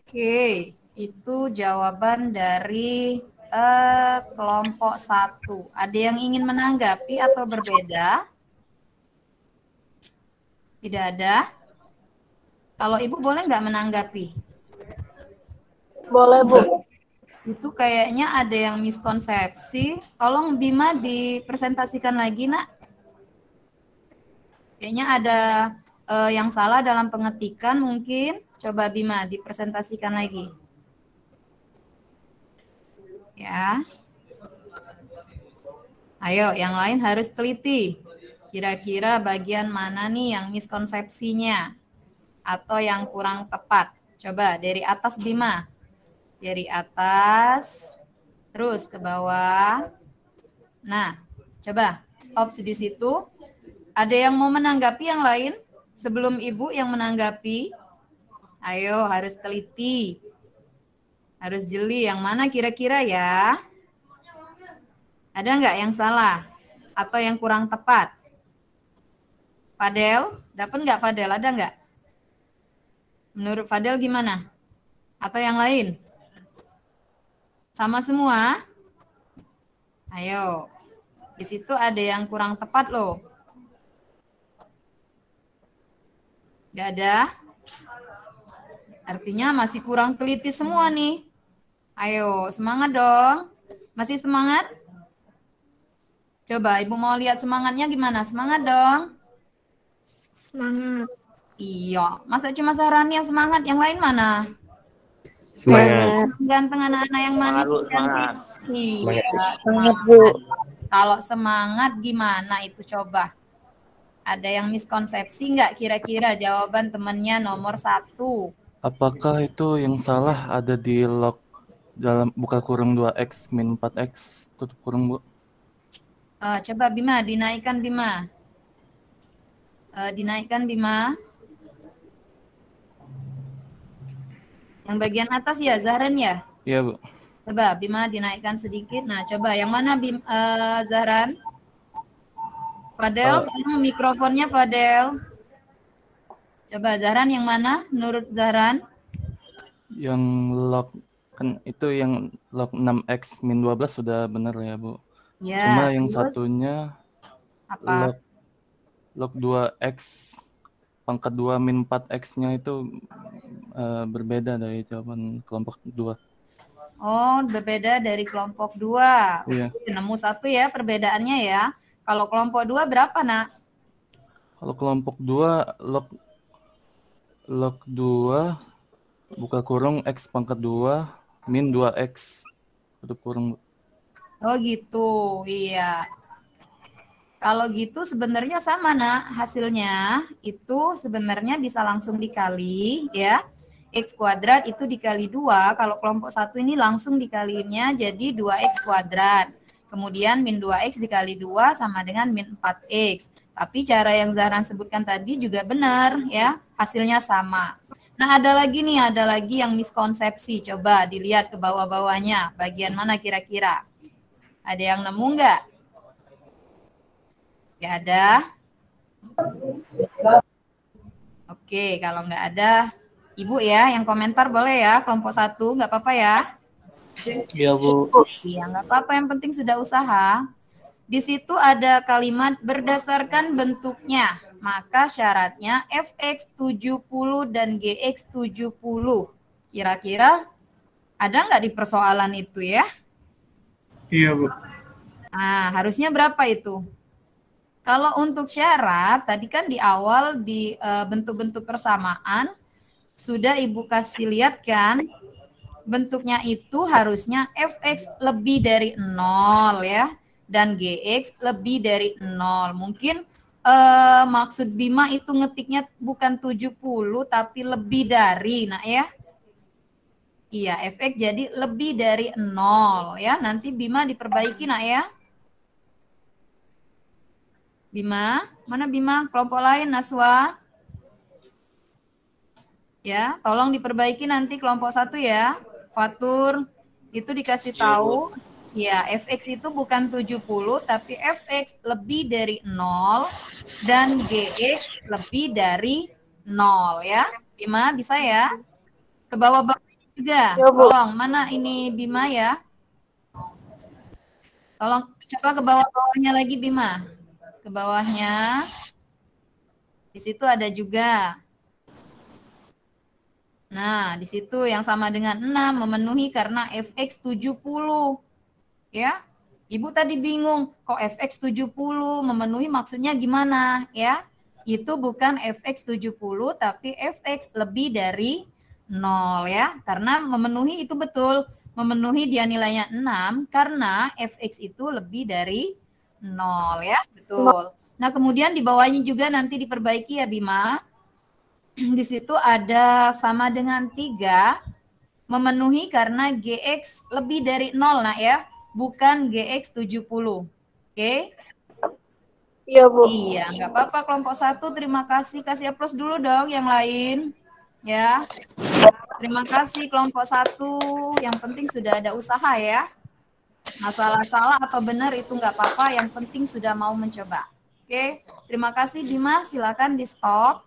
Oke, itu jawaban dari kelompok 1. Ada yang ingin menanggapi atau berbeda? Tidak ada? Kalau Ibu boleh nggak menanggapi? Boleh, Bu. Itu kayaknya ada yang miskonsepsi. Tolong Bima dipresentasikan lagi, Nak. Kayaknya ada yang salah dalam pengetikan mungkin. Coba Bima dipresentasikan lagi. Ya. Ayo, yang lain harus teliti. Kira-kira bagian mana nih yang miskonsepsinya atau yang kurang tepat. Coba dari atas Bima. Dari atas terus ke bawah. Nah, coba stop di situ. Ada yang mau menanggapi yang lain sebelum Ibu yang menanggapi? Ayo, harus teliti. Harus jeli yang mana kira-kira ya? Ada nggak yang salah? Atau yang kurang tepat? Fadel, dapat nggak Fadel? Ada nggak? Menurut Fadel gimana? Atau yang lain? Sama semua? Ayo. Di situ ada yang kurang tepat loh. Nggak ada? Artinya masih kurang teliti semua nih. Ayo, semangat dong. Masih semangat? Coba Ibu mau lihat semangatnya gimana? Semangat dong. Semangat. Iya, masa cuma Sahrani yang semangat, yang lain mana? Semangat. Ganteng anak-anak yang manis. Semangat, Bu, semangat. Iya, Semangat, Bu. Kalau semangat gimana itu coba? Ada yang miskonsepsi nggak kira-kira jawaban temannya nomor 1? Apakah itu yang salah ada di log dalam buka kurung 2x min 4x tutup kurung, Bu? Coba Bima, dinaikkan Bima. Dinaikkan Bima. Yang bagian atas ya, Zahran ya? Iya, Bu. Coba Bima dinaikkan sedikit. Nah, coba yang mana Zahran? Fadel, tolong mikrofonnya Fadel. Coba Zahran yang mana menurut Zahran? Yang log kan itu yang log 6x min 12 sudah benar ya, Bu. Ya, Cuma yang terus satunya apa? log 2x pangkat 2 min 4x-nya itu berbeda dari jawaban kelompok 2. Oh, berbeda dari kelompok 2. Iya. Nemu satu ya perbedaannya ya. Kalau kelompok 2 berapa, Nak? Kalau kelompok 2 log 2 buka kurung X pangkat 2 min 2X tutup kurung. Oh gitu, iya. Kalau gitu sebenarnya sama, Nak. Hasilnya itu sebenarnya bisa langsung dikali ya. X kuadrat itu dikali 2. Kalau kelompok 1 ini langsung dikalinya jadi 2X kuadrat. Kemudian min 2X dikali 2 sama dengan min 4X. Tapi cara yang Zahran sebutkan tadi juga benar ya. Hasilnya sama. Nah, ada lagi yang miskonsepsi. Coba dilihat ke bawah-bawahnya. Bagian mana kira-kira? Ada yang nemu nggak? Nggak ada? Oke, kalau nggak ada, Ibu ya yang komentar boleh ya, kelompok 1, nggak apa-apa ya? Iya, Bu. Iya, nggak apa-apa, yang penting sudah usaha. Di situ ada kalimat berdasarkan bentuknya, maka syaratnya fx 70 dan gx 70. Kira-kira ada nggak di persoalan itu ya? Iya, Bu. Nah, harusnya berapa itu? Kalau untuk syarat, tadi kan di awal di bentuk-bentuk persamaan, sudah Ibu kasih lihat kan, bentuknya itu harusnya fx lebih dari 0 ya, dan gx lebih dari 0. Mungkin maksud Bima itu ngetiknya bukan 70, tapi lebih dari, nah ya. Iya, fx jadi lebih dari 0 ya, nanti Bima diperbaiki nak ya. Bima, mana Bima? Kelompok lain, Naswa. Ya, tolong diperbaiki nanti kelompok 1 ya. Fatur, itu dikasih tahu. Ya, fx itu bukan 70, tapi fx lebih dari 0 dan gx lebih dari 0 ya. Bima, bisa ya? Ke bawah-bawah juga. Tolong, mana ini Bima ya? Tolong coba ke bawah-bawahnya lagi Bima. Ke bawahnya. Di situ ada juga. Nah, di situ yang sama dengan 6 memenuhi karena fx 70. Ya. Ibu tadi bingung, kok fx 70 memenuhi maksudnya gimana, ya? Itu bukan fx 70 tapi fx lebih dari 0 ya. Karena memenuhi itu betul, memenuhi dia nilainya 6 karena fx itu lebih dari 0 ya, betul. Nah, kemudian di bawahnya juga nanti diperbaiki ya Bima. Di situ ada sama dengan 3 memenuhi karena GX lebih dari 0 nah ya, bukan GX 70. Oke? Iya, Bu. Iya, nggak apa-apa kelompok 1, terima kasih. Kasih aplaus dulu dong yang lain. Ya. Terima kasih kelompok 1, yang penting sudah ada usaha ya. Masalah salah atau benar itu nggak apa-apa, yang penting sudah mau mencoba. Oke, terima kasih Dimas, silakan di stop.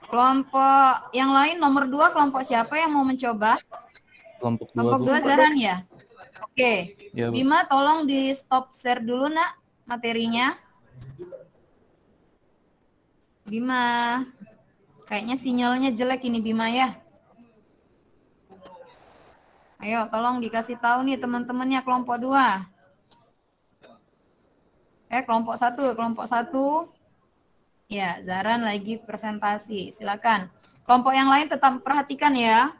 Kelompok yang lain nomor 2, kelompok siapa yang mau mencoba? Kelompok 2, Kelompok 2 Zahran ya? Oke, Ya, Bu. Bima tolong di stop share dulu nak materinya. Bima, kayaknya sinyalnya jelek ini Bima ya. Ayo tolong dikasih tahu nih teman-temannya kelompok 2. Kelompok 1. Ya, Zahran lagi presentasi. Silakan. Kelompok yang lain tetap perhatikan ya.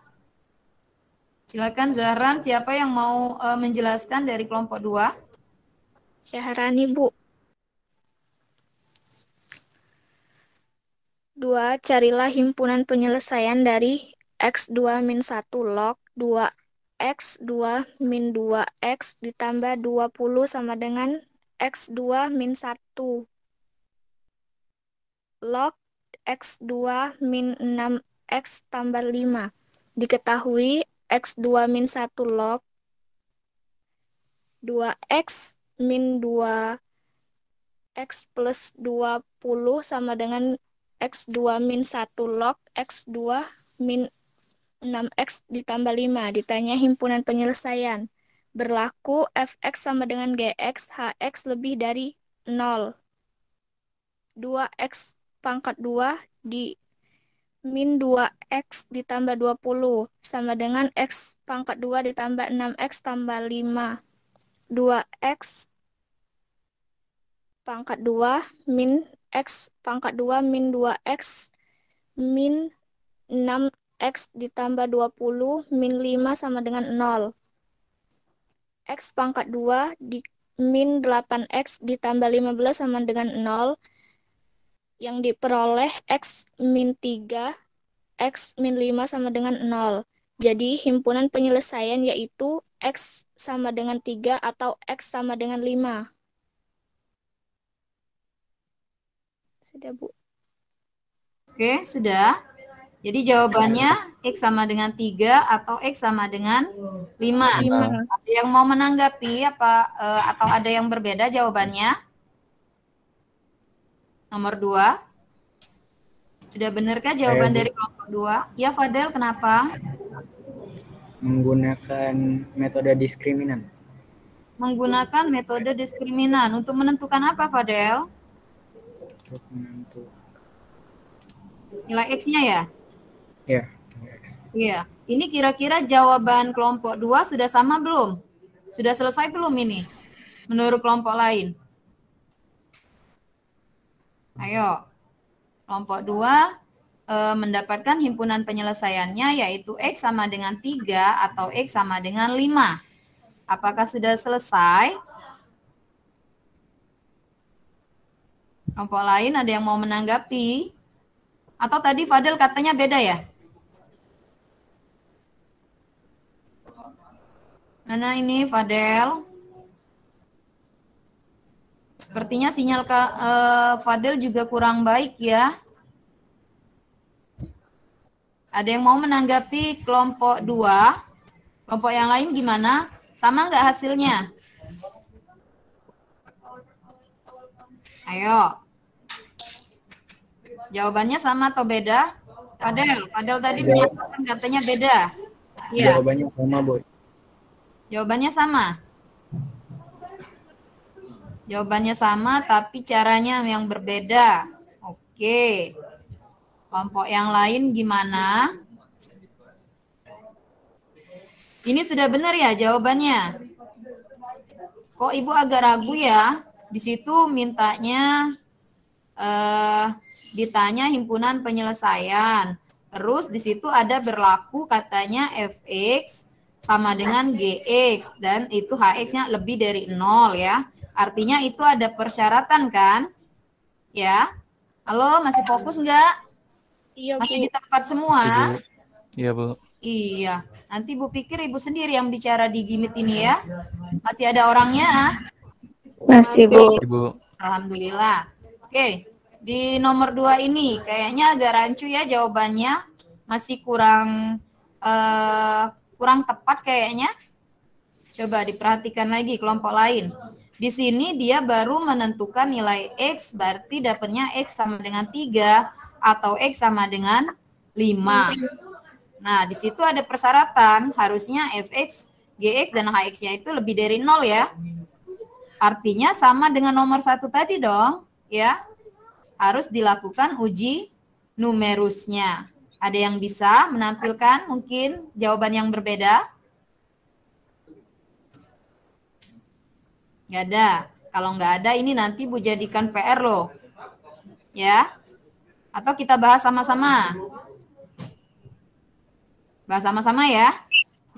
Silakan Zahran, siapa yang mau menjelaskan dari kelompok 2? Syahrani, Bu. 2. Carilah himpunan penyelesaian dari X2 min 1 log 2 X2 min 2X ditambah 20 sama dengan X2 min 1 log X2 min 6X tambah 5. Diketahui X2 min 1 log 2X min 2X plus 20 sama dengan X2 min 1 log X2 min 6X ditambah 5. Ditanya himpunan penyelesaian. Berlaku Fx sama dengan Gx, Hx lebih dari 0. 2X pangkat 2 min 2x ditambah 20 sama dengan x pangkat 2 ditambah 6x tambah 5. 2x pangkat 2 min x pangkat 2 min 2x min 6x ditambah 20 min 5 sama dengan 0. X pangkat 2 min 8x ditambah 15 sama dengan 0. Yang diperoleh x min 3, x min 5 sama dengan 0. Jadi himpunan penyelesaian yaitu x sama dengan 3 atau x sama dengan 5. Sudah, Bu. Oke, sudah. Jadi jawabannya X sama dengan 3 atau X sama dengan 5. Ada yang mau menanggapi atau ada yang berbeda jawabannya? Nomor 2. Sudah benarkah jawaban dari kelompok 2? Ya, Fadel, kenapa? Menggunakan metode diskriminan. Menggunakan metode diskriminan. Untuk menentukan apa, Fadel? Untuk menentukan nilai X-nya ya? Ya. Iya. Ini kira-kira jawaban kelompok 2 sudah sama belum? Sudah selesai belum ini? Menurut kelompok lain? Ayo. Kelompok 2 mendapatkan himpunan penyelesaiannya yaitu X sama dengan 3 atau X sama dengan 5. Apakah sudah selesai? Kelompok lain ada yang mau menanggapi? Atau tadi Fadel katanya beda ya? Mana ini Fadel? Sepertinya sinyal Fadel juga kurang baik ya. Ada yang mau menanggapi kelompok 2? Kelompok yang lain gimana? Sama nggak hasilnya? Ayo. Jawabannya sama atau beda? Fadel tadi menyatakan katanya beda. Iya. Jawabannya sama, Bu. Jawabannya sama. Jawabannya sama, tapi caranya yang berbeda. Oke. Kelompok yang lain gimana? Ini sudah benar ya jawabannya? Kok Ibu agak ragu ya? Di situ mintanya ditanya himpunan penyelesaian. Terus di situ ada berlaku katanya fx sama dengan gx dan itu hx-nya lebih dari 0 ya. Artinya itu ada persyaratan kan? Ya. Halo, masih fokus enggak? Iya, Bu. Masih di tempat semua? Iya, Bu. Iya. Nanti Bu pikir Ibu sendiri yang bicara di Gimit ini ya. Masih ada orangnya? Masih, Bu. Ibu. Alhamdulillah. Oke. Di nomor 2 ini kayaknya agak rancu ya jawabannya. Masih kurang tepat kayaknya. Coba diperhatikan lagi kelompok lain. Di sini dia baru menentukan nilai X, berarti dapatnya X sama dengan 3 atau X sama dengan 5. Nah, di situ ada persyaratan, harusnya fx, gx, dan hx-nya itu lebih dari 0 ya. Artinya sama dengan nomor 1 tadi dong, ya. Harus dilakukan uji numerusnya. Ada yang bisa menampilkan mungkin jawaban yang berbeda? Nggak ada. Kalau nggak ada, ini nanti Bu jadikan PR loh. Ya. Atau kita bahas sama-sama? Bahas sama-sama ya?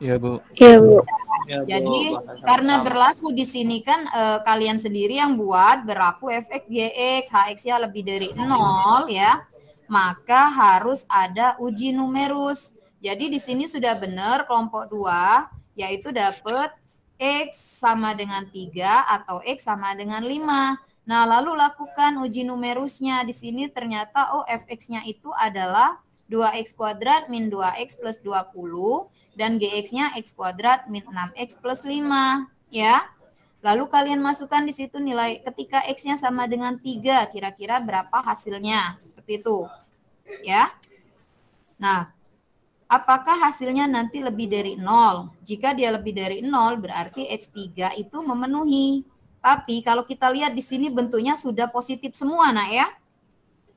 Iya, Bu. Iya, Bu. Jadi karena berlaku di sini kan kalian sendiri yang buat berlaku fx, gx, hx-nya lebih dari 0 ya. Maka harus ada uji numerus. Jadi di sini sudah benar kelompok 2 yaitu dapat X sama dengan 3 atau X sama dengan 5. Nah, lalu lakukan uji numerusnya. Di sini ternyata fx-nya itu adalah 2x kuadrat min 2x plus 20 dan gx-nya x kuadrat min 6x plus 5 ya. Lalu kalian masukkan di situ nilai ketika x-nya sama dengan 3, kira-kira berapa hasilnya? Seperti itu. Ya. Nah, apakah hasilnya nanti lebih dari 0? Jika dia lebih dari 0 berarti x3 itu memenuhi. Tapi kalau kita lihat di sini bentuknya sudah positif semua, Nak ya.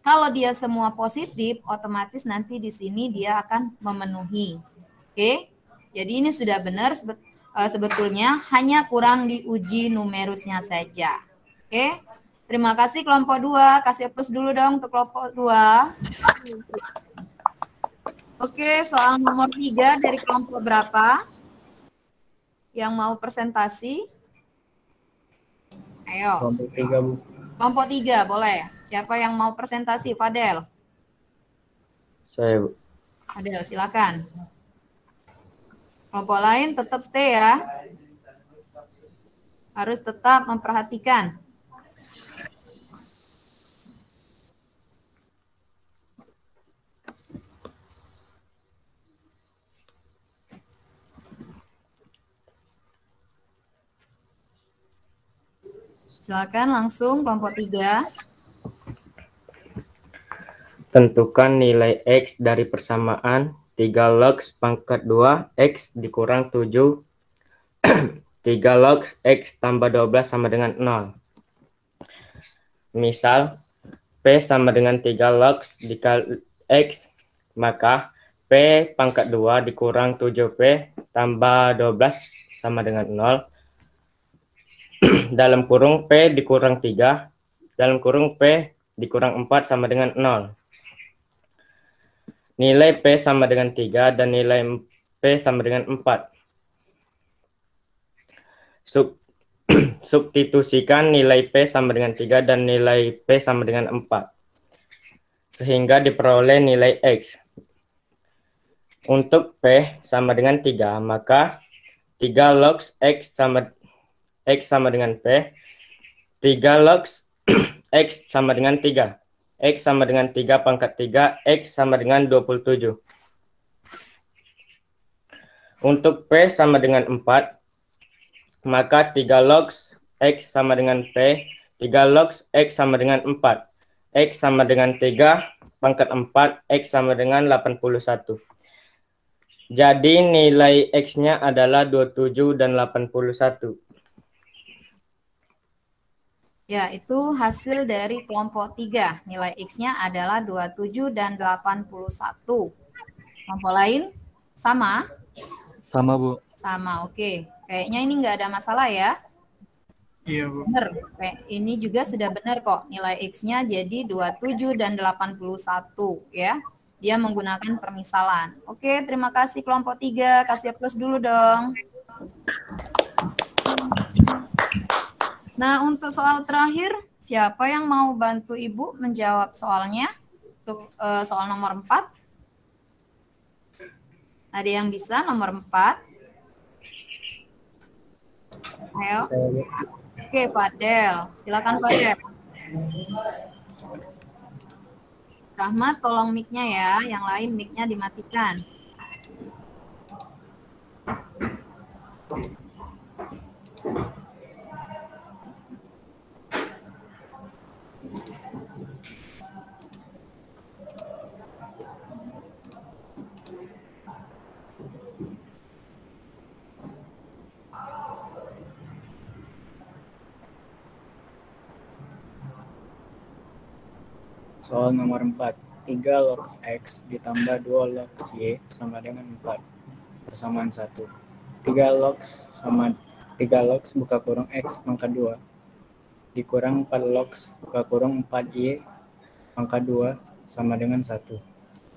Kalau dia semua positif, otomatis nanti di sini dia akan memenuhi. Oke, jadi ini sudah benar sebetulnya, hanya kurang diuji numerusnya saja. Oke, terima kasih kelompok 2. Kasih plus dulu dong untuk kelompok 2. Oke, soal nomor 3 dari kelompok berapa? Yang mau presentasi? Ayo. Kelompok 3, Bu. Kelompok 3, boleh. Siapa yang mau presentasi? Fadel. Saya, Bu. Fadel, silakan. Kelompok lain tetap stay ya. Harus tetap memperhatikan. Silakan langsung kelompok 3. Tentukan nilai X dari persamaan 3 log pangkat 2 X dikurang 7 3 log X tambah 12 sama dengan 0. Misal, P sama dengan 3 log dikali X, maka P pangkat 2 dikurang 7P tambah 12 sama dengan 0. Dalam kurung P dikurang 3, dalam kurung P dikurang 4 sama dengan 0. Nilai P sama dengan 3 dan nilai P sama dengan 4. Substitusikan nilai P sama dengan 3 dan nilai P sama dengan 4. Sehingga diperoleh nilai X. Untuk P sama dengan 3, maka 3 log X sama dengan P. 3 log X sama dengan 3. X sama dengan 3 pangkat 3. X sama dengan 27. Untuk P sama dengan 4, maka 3 log X sama dengan P. 3 log X sama dengan 4. X sama dengan 3 pangkat 4. X sama dengan 81. Jadi nilai X-nya adalah 27 dan 81. Ya, itu hasil dari kelompok 3. Nilai X-nya adalah 27 dan 81. Kelompok lain sama? Sama, Bu. Sama, oke. Kayaknya ini nggak ada masalah ya? Iya, Bu. Benar. Ini juga sudah benar kok. Nilai X-nya jadi 27 dan 81 ya. Dia menggunakan permisalan. Oke, terima kasih kelompok 3. Kasih plus dulu dong. Nah, untuk soal terakhir, siapa yang mau bantu Ibu menjawab soalnya? Untuk soal nomor 4. Ada yang bisa nomor 4? Ayo. Oke, Fadel. Silakan, Fadel. Rahmat, tolong mic-nya ya. Yang lain mic-nya dimatikan. Soal nomor 4. 3 log X ditambah 2 log Y sama dengan 4. Persamaan 1. 3 log buka kurung X pangkat 2 dikurang 4 log buka kurung 4Y pangkat 2 sama dengan 1.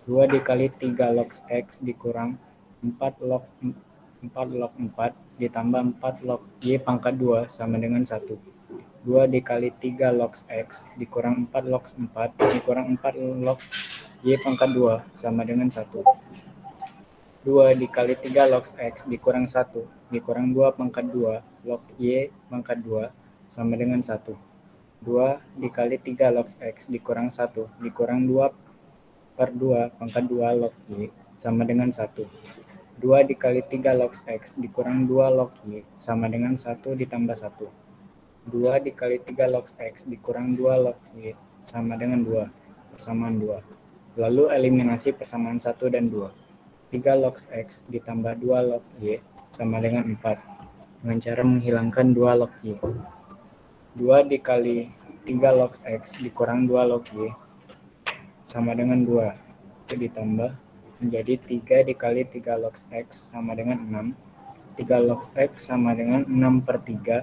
2 dikali 3 log X dikurang 4 log 4 ditambah 4 log Y pangkat 2 sama dengan 1. 2 dikali 3 log X dikurang 4 log 4 dikurang 4 log Y pangkat 2 sama dengan 1. 2 dikali 3 log X dikurang 1 dikurang 2 pangkat 2 log Y pangkat 2 sama dengan 1. 2 dikali 3 log X dikurang 1 dikurang 2 per 2 pangkat 2 log Y sama dengan 1. 2 dikali 3 log X dikurang 2 log Y sama dengan 1 ditambah 1. 2 dikali 3 log X dikurang 2 log Y sama dengan 2. Persamaan 2. Lalu eliminasi persamaan 1 dan 2. 3 log X ditambah 2 log Y sama dengan 4. Dengan cara menghilangkan 2 log Y. 2 dikali 3 log X dikurang 2 log Y sama dengan 2. Itu ditambah menjadi 3 dikali 3 log X sama dengan 6. 3 log X sama dengan 6 per 3.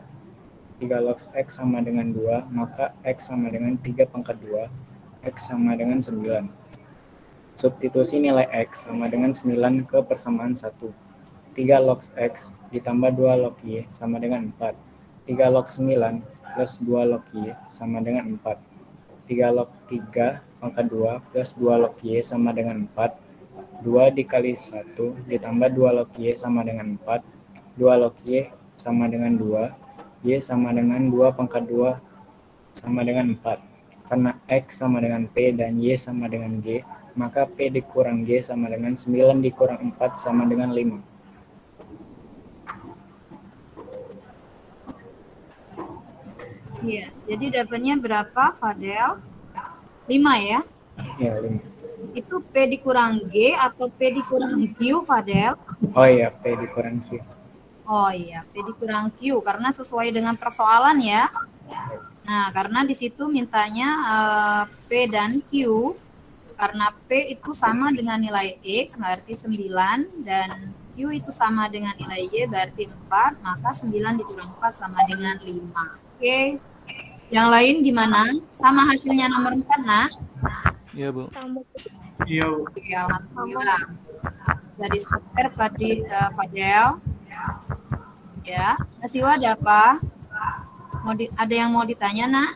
3 log X sama dengan 2, maka X sama dengan 3 pangkat 2. X sama dengan 9. Substitusi nilai X sama dengan 9 ke persamaan 1. 3 log X ditambah 2 log Y sama dengan 4. 3 log 9 plus 2 log Y sama dengan 4. 3 log 3 pangkat 2 plus 2 log Y sama dengan 4. 2 dikali 1 ditambah 2 log Y sama dengan 4. 2 log Y sama dengan 2. Y sama dengan 2 pangkat 2 sama dengan 4. Karena X sama dengan P dan Y sama dengan G, maka P dikurang G sama dengan 9 dikurang 4 sama dengan 5. Iya, jadi dapatnya berapa, Fadel? 5 ya? Ya, 5. Itu P dikurang G atau P dikurang Q, Fadel? Oh iya, P dikurang Q. Oh iya, P dikurang Q, karena sesuai dengan persoalan ya. Nah, karena di situ mintanya P dan Q, karena P itu sama dengan nilai X, berarti 9, dan Q itu sama dengan nilai Y, berarti 4, maka 9 dikurang 4 sama dengan 5. Oke. Yang lain gimana? Sama hasilnya nomor 4, nah? Iya, Bu. Iya, Bu. Ya, alhamdulillah. Dari struktur Fadel. Ya, Mas Iwa ada apa? Ada yang mau ditanya, Nak?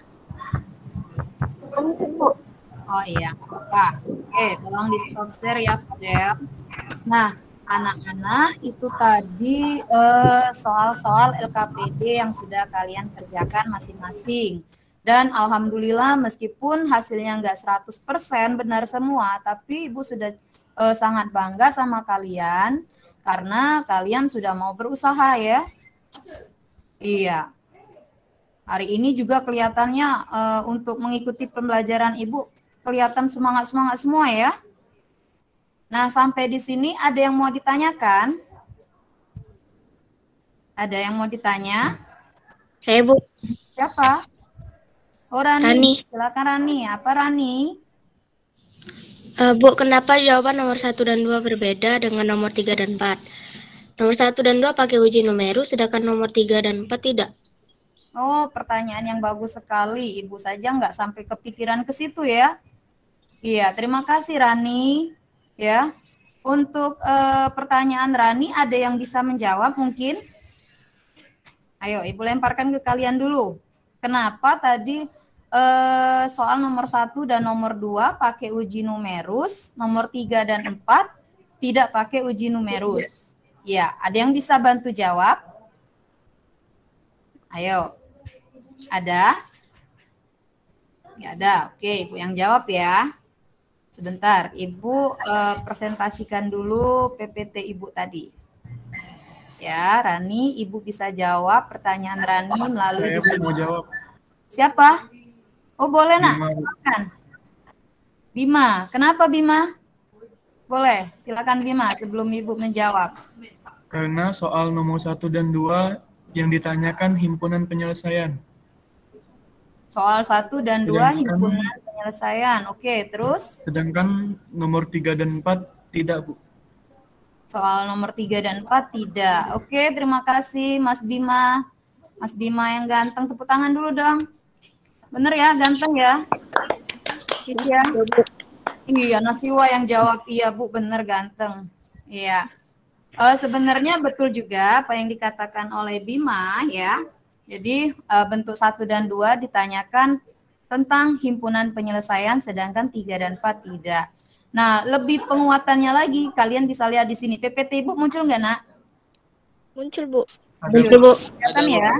Oh iya, apa? Oke, tolong di stop share ya, Fadel. Nah, anak-anak, itu tadi soal-soal LKPD yang sudah kalian kerjakan masing-masing. Dan alhamdulillah meskipun hasilnya nggak 100% benar semua, tapi Ibu sudah sangat bangga sama kalian karena kalian sudah mau berusaha ya. Iya. Hari ini juga kelihatannya untuk mengikuti pembelajaran Ibu kelihatan semangat-semangat semua ya. Nah, sampai di sini ada yang mau ditanyakan? Ada yang mau ditanya? Saya, Bu. Siapa? Oh, Rani. Rani. Silakan Rani. Apa Rani? Bu, kenapa jawaban nomor 1 dan 2 berbeda dengan nomor 3 dan 4? Nomor 1 dan 2 pakai uji numerus, sedangkan nomor 3 dan 4 tidak. Oh, pertanyaan yang bagus sekali. Ibu saja nggak sampai kepikiran ke situ ya. Iya, terima kasih Rani. Ya, untuk pertanyaan Rani ada yang bisa menjawab mungkin? Ayo, Ibu lemparkan ke kalian dulu. Kenapa tadi soal nomor 1 dan nomor 2 pakai uji numerus, nomor 3 dan 4 tidak pakai uji numerus? Ya, ada yang bisa bantu jawab? Ayo. Ada? Ya ada. Oke, Ibu yang jawab ya. Sebentar, Ibu presentasikan dulu PPT Ibu tadi. Ya, Rani, Ibu bisa jawab pertanyaan Rani melalui Saya mau jawab. Siapa? Oh, boleh, Nak. Bima. Silakan. Bima. Kenapa Bima? Boleh, silakan Bima sebelum Ibu menjawab. Karena soal nomor 1 dan 2 yang ditanyakan himpunan penyelesaian. Soal 1 dan 2 Sedangkan- himpunan penyelesaian. Oke, terus? Sedangkan nomor 3 dan 4 tidak, Bu. Soal nomor 3 dan 4 tidak. Oke, terima kasih Mas Bima. Mas Bima yang ganteng, tepuk tangan dulu dong. Bener ya, ganteng ya? Iya. Iya, Nasiwa yang jawab, iya Bu, bener ganteng. Iya. Sebenarnya betul juga apa yang dikatakan oleh Bima ya. Jadi bentuk 1 dan 2 ditanyakan tentang himpunan penyelesaian, sedangkan 3 dan 4 tidak. Nah, lebih penguatannya lagi, kalian bisa lihat di sini. PPT Ibu muncul nggak, Nak? Muncul, Bu. Muncul, Bu. Kelihatan ya?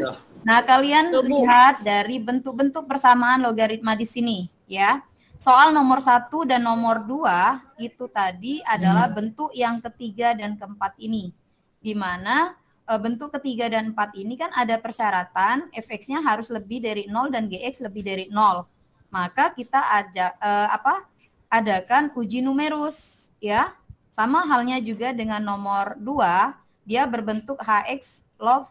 Nah, kalian lihat dari bentuk-bentuk persamaan logaritma di sini, ya. Soal nomor 1 dan nomor 2 itu tadi adalah bentuk yang ketiga dan keempat ini. Di mana bentuk ketiga dan 4 ini kan ada persyaratan fx-nya harus lebih dari 0 dan gx lebih dari 0. Maka kita adakan uji numerus ya. Sama halnya juga dengan nomor 2, dia berbentuk hx log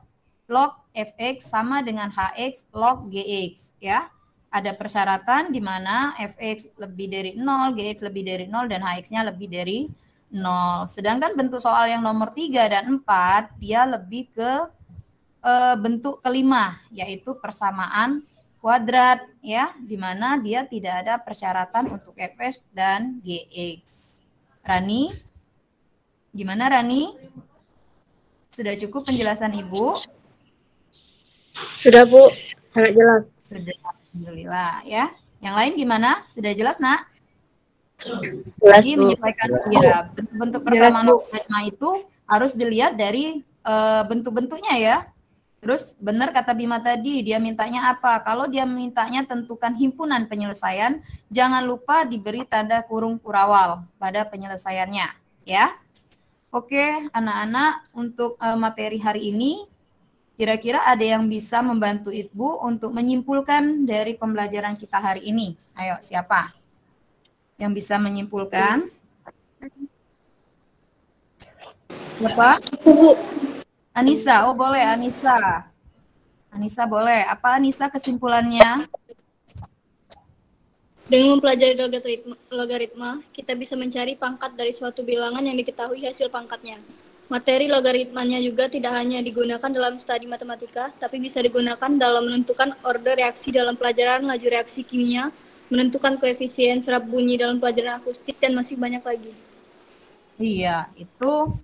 fx sama dengan hx log gx ya. ada persyaratan di mana fx lebih dari 0, gx lebih dari 0, dan hx-nya lebih dari 0. Sedangkan bentuk soal yang nomor 3 dan 4, dia lebih ke bentuk kelima, yaitu persamaan kuadrat, ya, di mana dia tidak ada persyaratan untuk fx dan gx. Rani, gimana Rani? Sudah cukup penjelasan Ibu? Sudah, Bu. Sangat jelas. Sudah, alhamdulillah ya. Yang lain gimana? Sudah jelas, Nak? Jelas, Jadi Bu. menyesuaikan ya, bentuk persamaan logaritma itu harus dilihat dari bentuk-bentuknya ya. Terus benar kata Bima tadi, dia mintanya apa? Kalau dia mintanya tentukan himpunan penyelesaian, jangan lupa diberi tanda kurung kurawal pada penyelesaiannya, ya. Oke, anak-anak, untuk materi hari ini, kira-kira ada yang bisa membantu Ibu untuk menyimpulkan dari pembelajaran kita hari ini? Ayo, siapa yang bisa menyimpulkan? Siapa? Anissa, oh boleh Anissa. Anissa boleh. Apa Anissa kesimpulannya? Dengan mempelajari logaritma, kita bisa mencari pangkat dari suatu bilangan yang diketahui hasil pangkatnya. Materi logaritmanya juga tidak hanya digunakan dalam studi matematika, tapi bisa digunakan dalam menentukan order reaksi dalam pelajaran laju reaksi kimia, menentukan koefisien serap bunyi dalam pelajaran akustik, dan masih banyak lagi. Iya, itu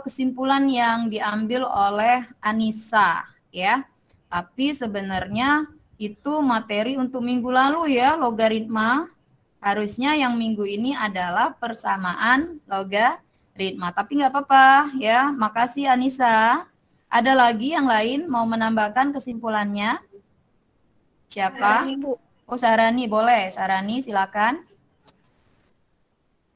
kesimpulan yang diambil oleh Anissa, ya. Tapi sebenarnya itu materi untuk minggu lalu ya, logaritma. Harusnya yang minggu ini adalah persamaan logaritma. Tapi nggak apa-apa ya. Makasih Anissa. Ada lagi yang lain mau menambahkan kesimpulannya? Siapa? Oh, Sarani boleh. Sarani silakan.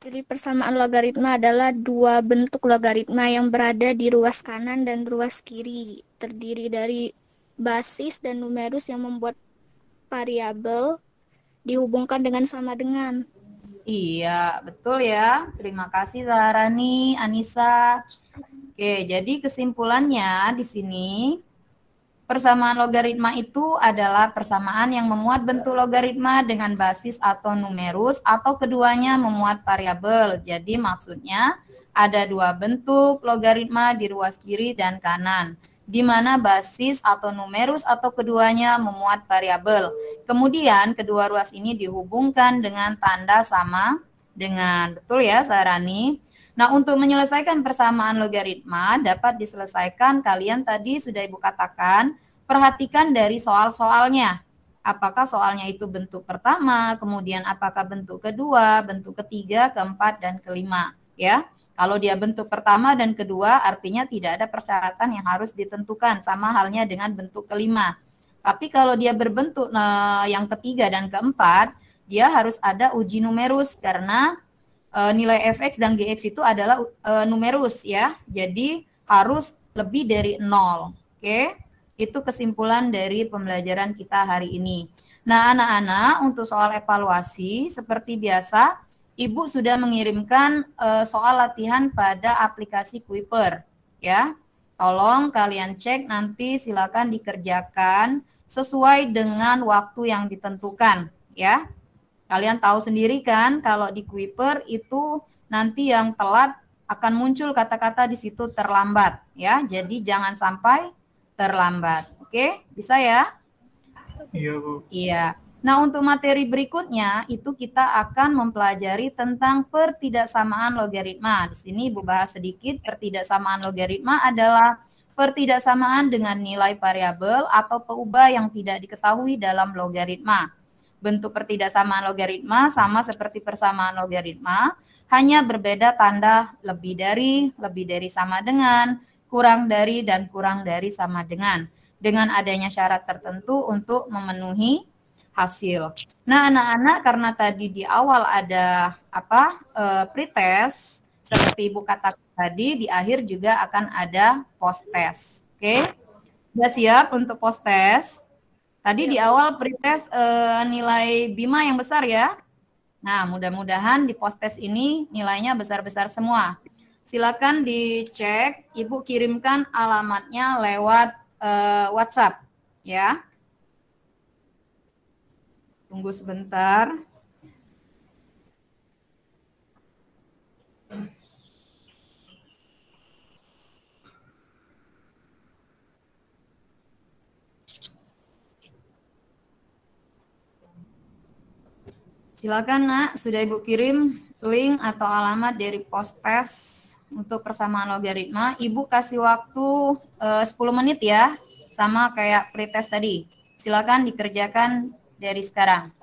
Jadi persamaan logaritma adalah dua bentuk logaritma yang berada di ruas kanan dan ruas kiri, terdiri dari basis dan numerus yang membuat variabel dihubungkan dengan sama dengan. Iya, betul ya. Terima kasih Zahrani, Anissa. Oke, jadi kesimpulannya di sini, persamaan logaritma itu adalah persamaan yang memuat bentuk logaritma dengan basis atau numerus, atau keduanya memuat variabel. Jadi maksudnya ada dua bentuk logaritma di ruas kiri dan kanan, di mana basis atau numerus atau keduanya memuat variabel. Kemudian kedua ruas ini dihubungkan dengan tanda sama dengan. Betul ya, Sarani? Nah, untuk menyelesaikan persamaan logaritma dapat diselesaikan, kalian tadi sudah Ibu katakan, perhatikan dari soal-soalnya. Apakah soalnya itu bentuk pertama, kemudian apakah bentuk kedua, bentuk ketiga, keempat, dan kelima. Ya, kalau dia bentuk pertama dan kedua, artinya tidak ada persyaratan yang harus ditentukan, sama halnya dengan bentuk kelima. Tapi kalau dia berbentuk yang ketiga dan keempat, dia harus ada uji numerus, karena nilai fx dan gx itu adalah numerus ya. Jadi harus lebih dari 0. Oke. Itu kesimpulan dari pembelajaran kita hari ini. Nah, anak-anak, untuk soal evaluasi seperti biasa, Ibu sudah mengirimkan soal latihan pada aplikasi Kuiper ya. Tolong kalian cek, nanti silakan dikerjakan sesuai dengan waktu yang ditentukan ya. Kalian tahu sendiri kan, kalau di Kuiper itu nanti yang telat akan muncul kata-kata di situ terlambat ya. Jadi jangan sampai terlambat. Oke, bisa ya? Iya, Bu. Iya. Nah, untuk materi berikutnya itu kita akan mempelajari tentang pertidaksamaan logaritma. Di sini Ibu bahas sedikit. Pertidaksamaan logaritma adalah pertidaksamaan dengan nilai variabel atau peubah yang tidak diketahui dalam logaritma. Bentuk pertidaksamaan logaritma sama seperti persamaan logaritma, hanya berbeda tanda lebih dari sama dengan, kurang dari, dan kurang dari sama dengan adanya syarat tertentu untuk memenuhi hasil. Nah, anak-anak, karena tadi di awal ada pretest, seperti Ibu katakan tadi, di akhir juga akan ada post-test. Oke? Sudah siap untuk post-test? Tadi di awal pretest nilai Bima yang besar ya. Nah, mudah-mudahan di post-test ini nilainya besar-besar semua. Silakan dicek, Ibu kirimkan alamatnya lewat WhatsApp ya. Tunggu sebentar. Silakan Nak, sudah Ibu kirim link atau alamat dari Postpes untuk persamaan logaritma. Ibu kasih waktu 10 menit ya, sama kayak pretest tadi. Silakan dikerjakan dari sekarang.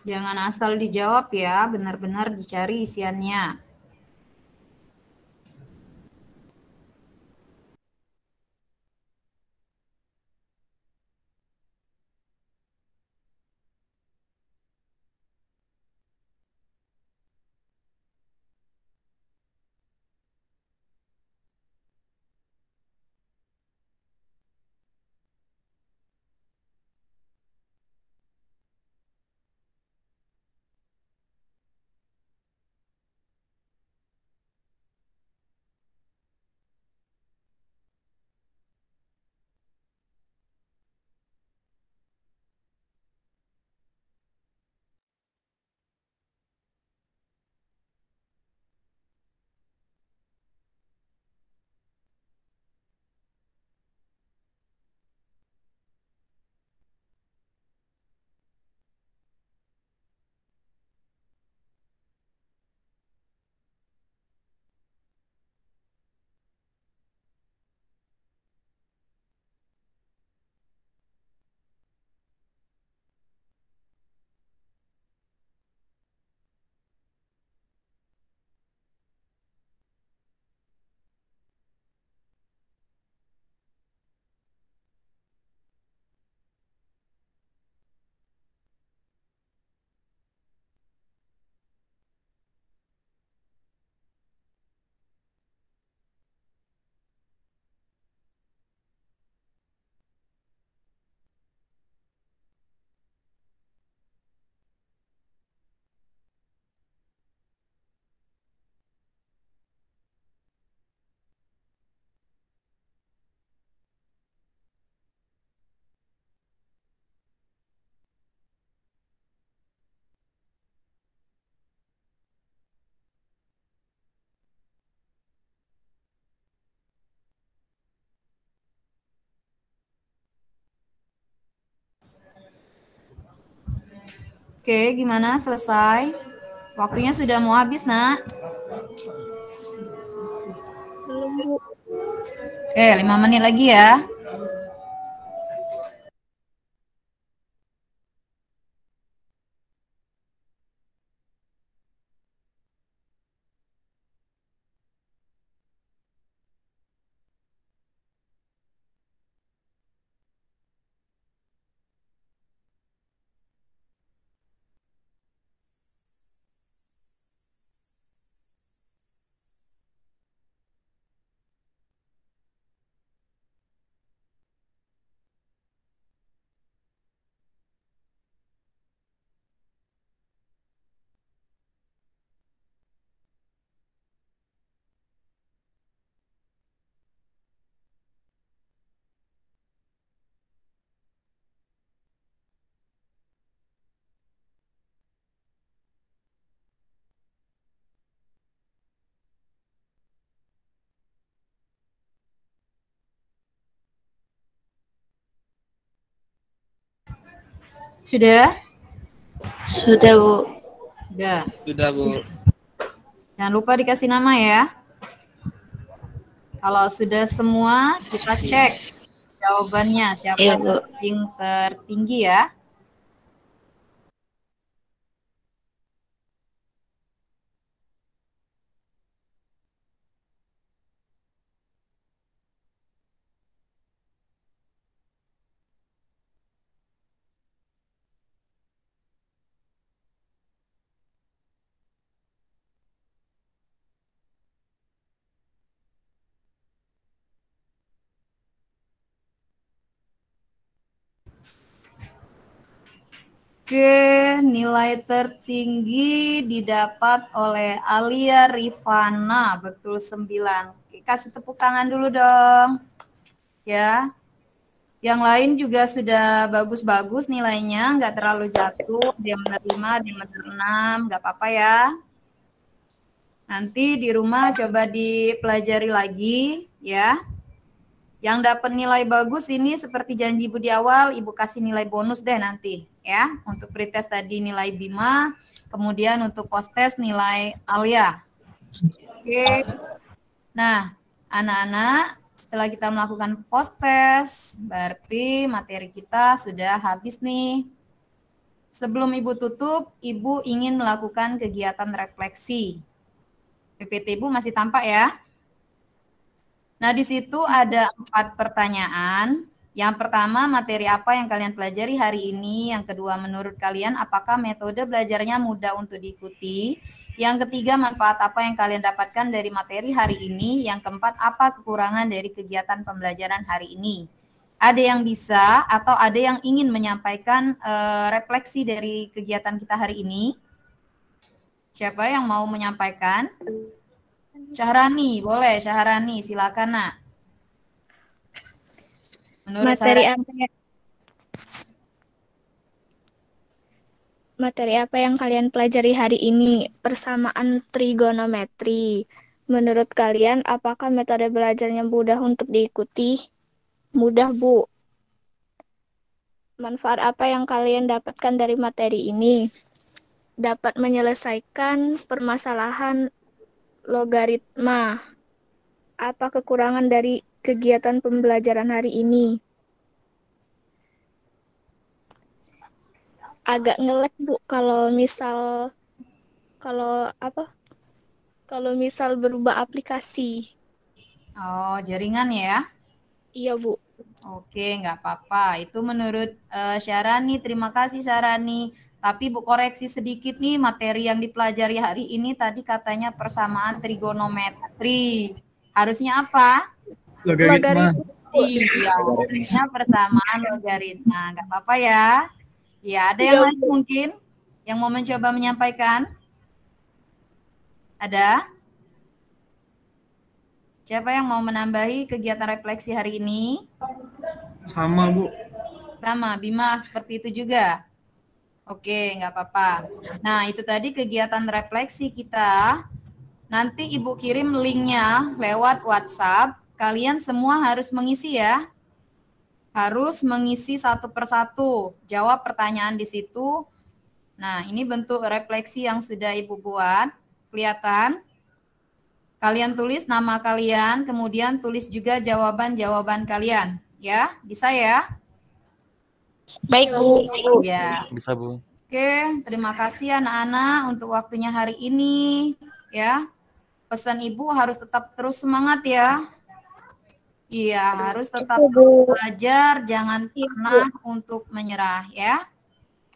Jangan asal dijawab ya, benar-benar dicari isiannya. Oke, gimana? Selesai? Waktunya sudah mau habis, Nak. Belum, Bu. Oke, 5 menit lagi ya. Sudah? Sudah, Bu. Sudah. Sudah, Bu. Jangan lupa dikasih nama ya. Kalau sudah semua, kita cek jawabannya. Siapa Iya, Bu. yang tertinggi ya. Oke, nilai tertinggi didapat oleh Alia Rifana, betul 9. Oke, kasih tepuk tangan dulu dong. Ya. Yang lain juga sudah bagus-bagus nilainya, nggak terlalu jatuh, dia menerima, dia menerima 6, nggak apa-apa ya. Nanti di rumah coba dipelajari lagi, ya. Yang dapat nilai bagus ini seperti janji Ibu di awal, Ibu kasih nilai bonus deh nanti, ya. Untuk pretest tadi nilai Bima, kemudian untuk post-test nilai Alia. Oke. Nah, anak-anak, setelah kita melakukan post-test, berarti materi kita sudah habis nih. Sebelum Ibu tutup, Ibu ingin melakukan kegiatan refleksi. PPT Ibu masih tampak ya? Nah, di situ ada 4 pertanyaan. Yang pertama, materi apa yang kalian pelajari hari ini? Yang kedua, menurut kalian apakah metode belajarnya mudah untuk diikuti? Yang ketiga, manfaat apa yang kalian dapatkan dari materi hari ini? Yang keempat, apa kekurangan dari kegiatan pembelajaran hari ini? Ada yang bisa atau ada yang ingin menyampaikan refleksi dari kegiatan kita hari ini? Siapa yang mau menyampaikan? Syahrani, boleh. Syahrani, silakan nak. Menurut materi apa yang kalian pelajari hari ini? Persamaan trigonometri. Menurut kalian, apakah metode belajarnya mudah untuk diikuti? Mudah, Bu. Manfaat apa yang kalian dapatkan dari materi ini? Dapat menyelesaikan permasalahan logaritma. Apa kekurangan dari kegiatan pembelajaran hari ini? Agak nge-lag, Bu, kalau misal berubah aplikasi. Oh, jaringan ya? Iya, Bu. Oke, nggak apa-apa. Itu menurut Syahrani. Terima kasih Syahrani. Tapi Bu koreksi sedikit nih, materi yang dipelajari hari ini tadi katanya persamaan trigonometri. Harusnya apa? Logaritma. Iya, harusnya persamaan logaritma. Nggak apa-apa ya. Ya, ada yang lain mungkin yang mau mencoba menyampaikan? Ada? Siapa yang mau menambahi kegiatan refleksi hari ini? Sama, Bu. Sama, Bima seperti itu juga? Oke, nggak apa-apa. Nah, itu tadi kegiatan refleksi kita. Nanti Ibu kirim linknya lewat WhatsApp. Kalian semua harus mengisi ya. Harus mengisi satu persatu. Jawab pertanyaan di situ. Nah, ini bentuk refleksi yang sudah Ibu buat. Kelihatan? Kalian tulis nama kalian, kemudian tulis juga jawaban-jawaban kalian. Ya, bisa ya? Baik, Bu. Ya. Bisa, Bu. Oke, terima kasih anak-anak untuk waktunya hari ini. Ya, pesan Ibu harus tetap terus semangat ya. Iya, harus tetap terus belajar, jangan pernah untuk menyerah ya.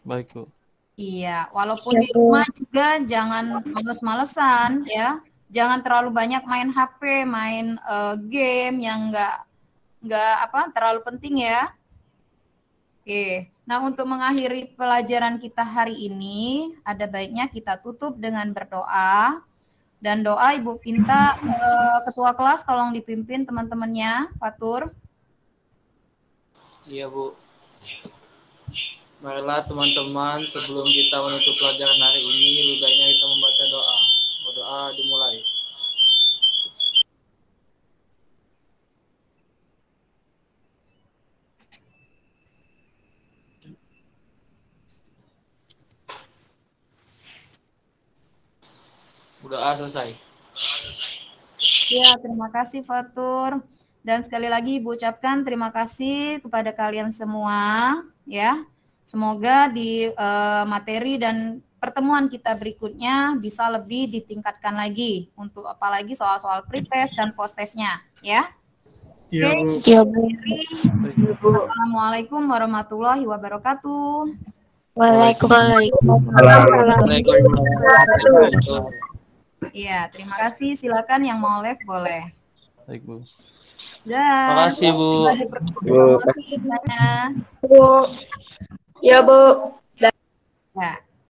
Baik, Bu. Iya, walaupun di rumah juga jangan males-malesan ya. Jangan terlalu banyak main HP, main game yang nggak terlalu penting ya. Oke, nah untuk mengakhiri pelajaran kita hari ini, ada baiknya kita tutup dengan berdoa. Dan doa Ibu minta ketua kelas tolong dipimpin teman-temannya, Fatur. Iya, Bu. Marilah teman-teman, sebelum kita menutup pelajaran hari ini, lebih baiknya kita membaca doa. Berdoa dimulai. Doa selesai. Ya, terima kasih Fatur. Dan sekali lagi Ibu ucapkan terima kasih kepada kalian semua ya. Semoga di materi dan pertemuan kita berikutnya bisa lebih ditingkatkan lagi untuk apalagi soal-soal pretest dan post-testnya ya. Iya, Oke. Bu. Assalamualaikum warahmatullahi wabarakatuh. Waalaikumsalam. Iya, terima kasih. Silakan yang mau live boleh. Baik, Bu. Dan Terima kasih, Bu. Bu. Bu. Ya, Bu. Ya.